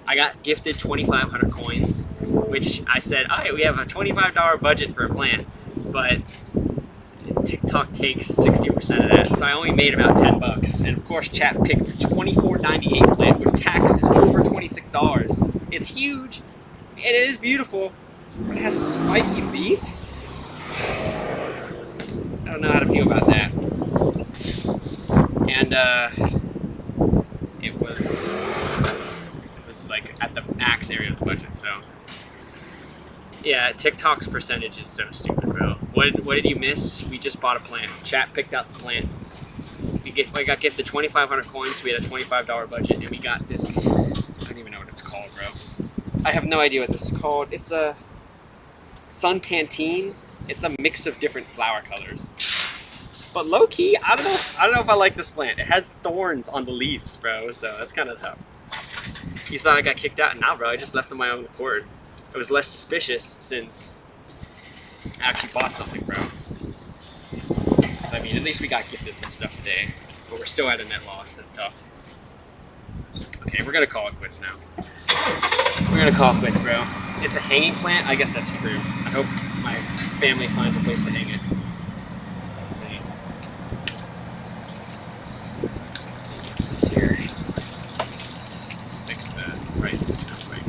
I got gifted 2,500 coins, which I said, alright, we have a $25 budget for a plant, but TikTok takes 60% of that, so I only made about 10 bucks. And of course, chat picked the $24.98 plant, with tax is over $26. It's huge, and it is beautiful, but it has spiky leaves. I don't know how to feel about that. And it was like at the max area of the budget, so yeah, TikTok's percentage is so stupid, bro. What did you miss? We just bought a plant. Chat picked out the plant. I got gifted 2,500 coins, so we had a $25 budget, and we got this. I don't even know what it's called, bro. I have no idea what this is called. It's a sun pantene. It's a mix of different flower colors. But low key, I don't know if I like this plant. It has thorns on the leaves, bro. So that's kind of tough. You thought I got kicked out? Nah, bro. I just left on my own accord. It was less suspicious since I actually bought something, bro. So I mean, at least we got gifted some stuff today, but we're still at a net loss. That's tough. Okay, we're gonna call it quits now. We're gonna call it quits, bro. It's a hanging plant. I guess that's true. I hope my family finds a place to hang it. This here. Fix the brightness real quick.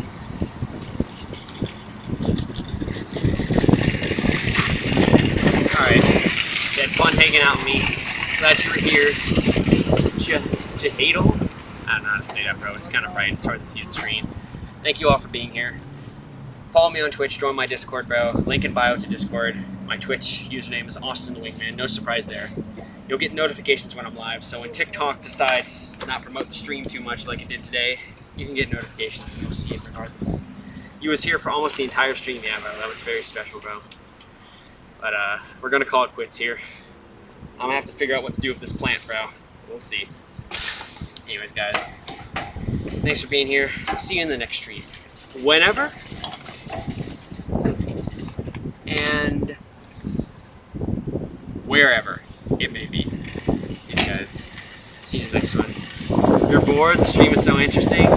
fun hanging out with me. Glad you were here. Jahadal? I don't know how to say that, bro. It's kind of bright. It's hard to see the screen. Thank you all for being here. Follow me on Twitch. Join my Discord, bro. Link in bio to Discord. My Twitch username is Austin the Wingman. No surprise there. You'll get notifications when I'm live. So when TikTok decides to not promote the stream too much like it did today, you can get notifications and you'll see it regardless. You was here for almost the entire stream, yeah, bro. That was very special, bro. But we're gonna call it quits here. I'm gonna have to figure out what to do with this plant, bro. We'll see. Anyways, guys, thanks for being here. See you in the next stream. Whenever and wherever it may be. Peace, guys. See you in the next one. If you're bored, the stream is so interesting.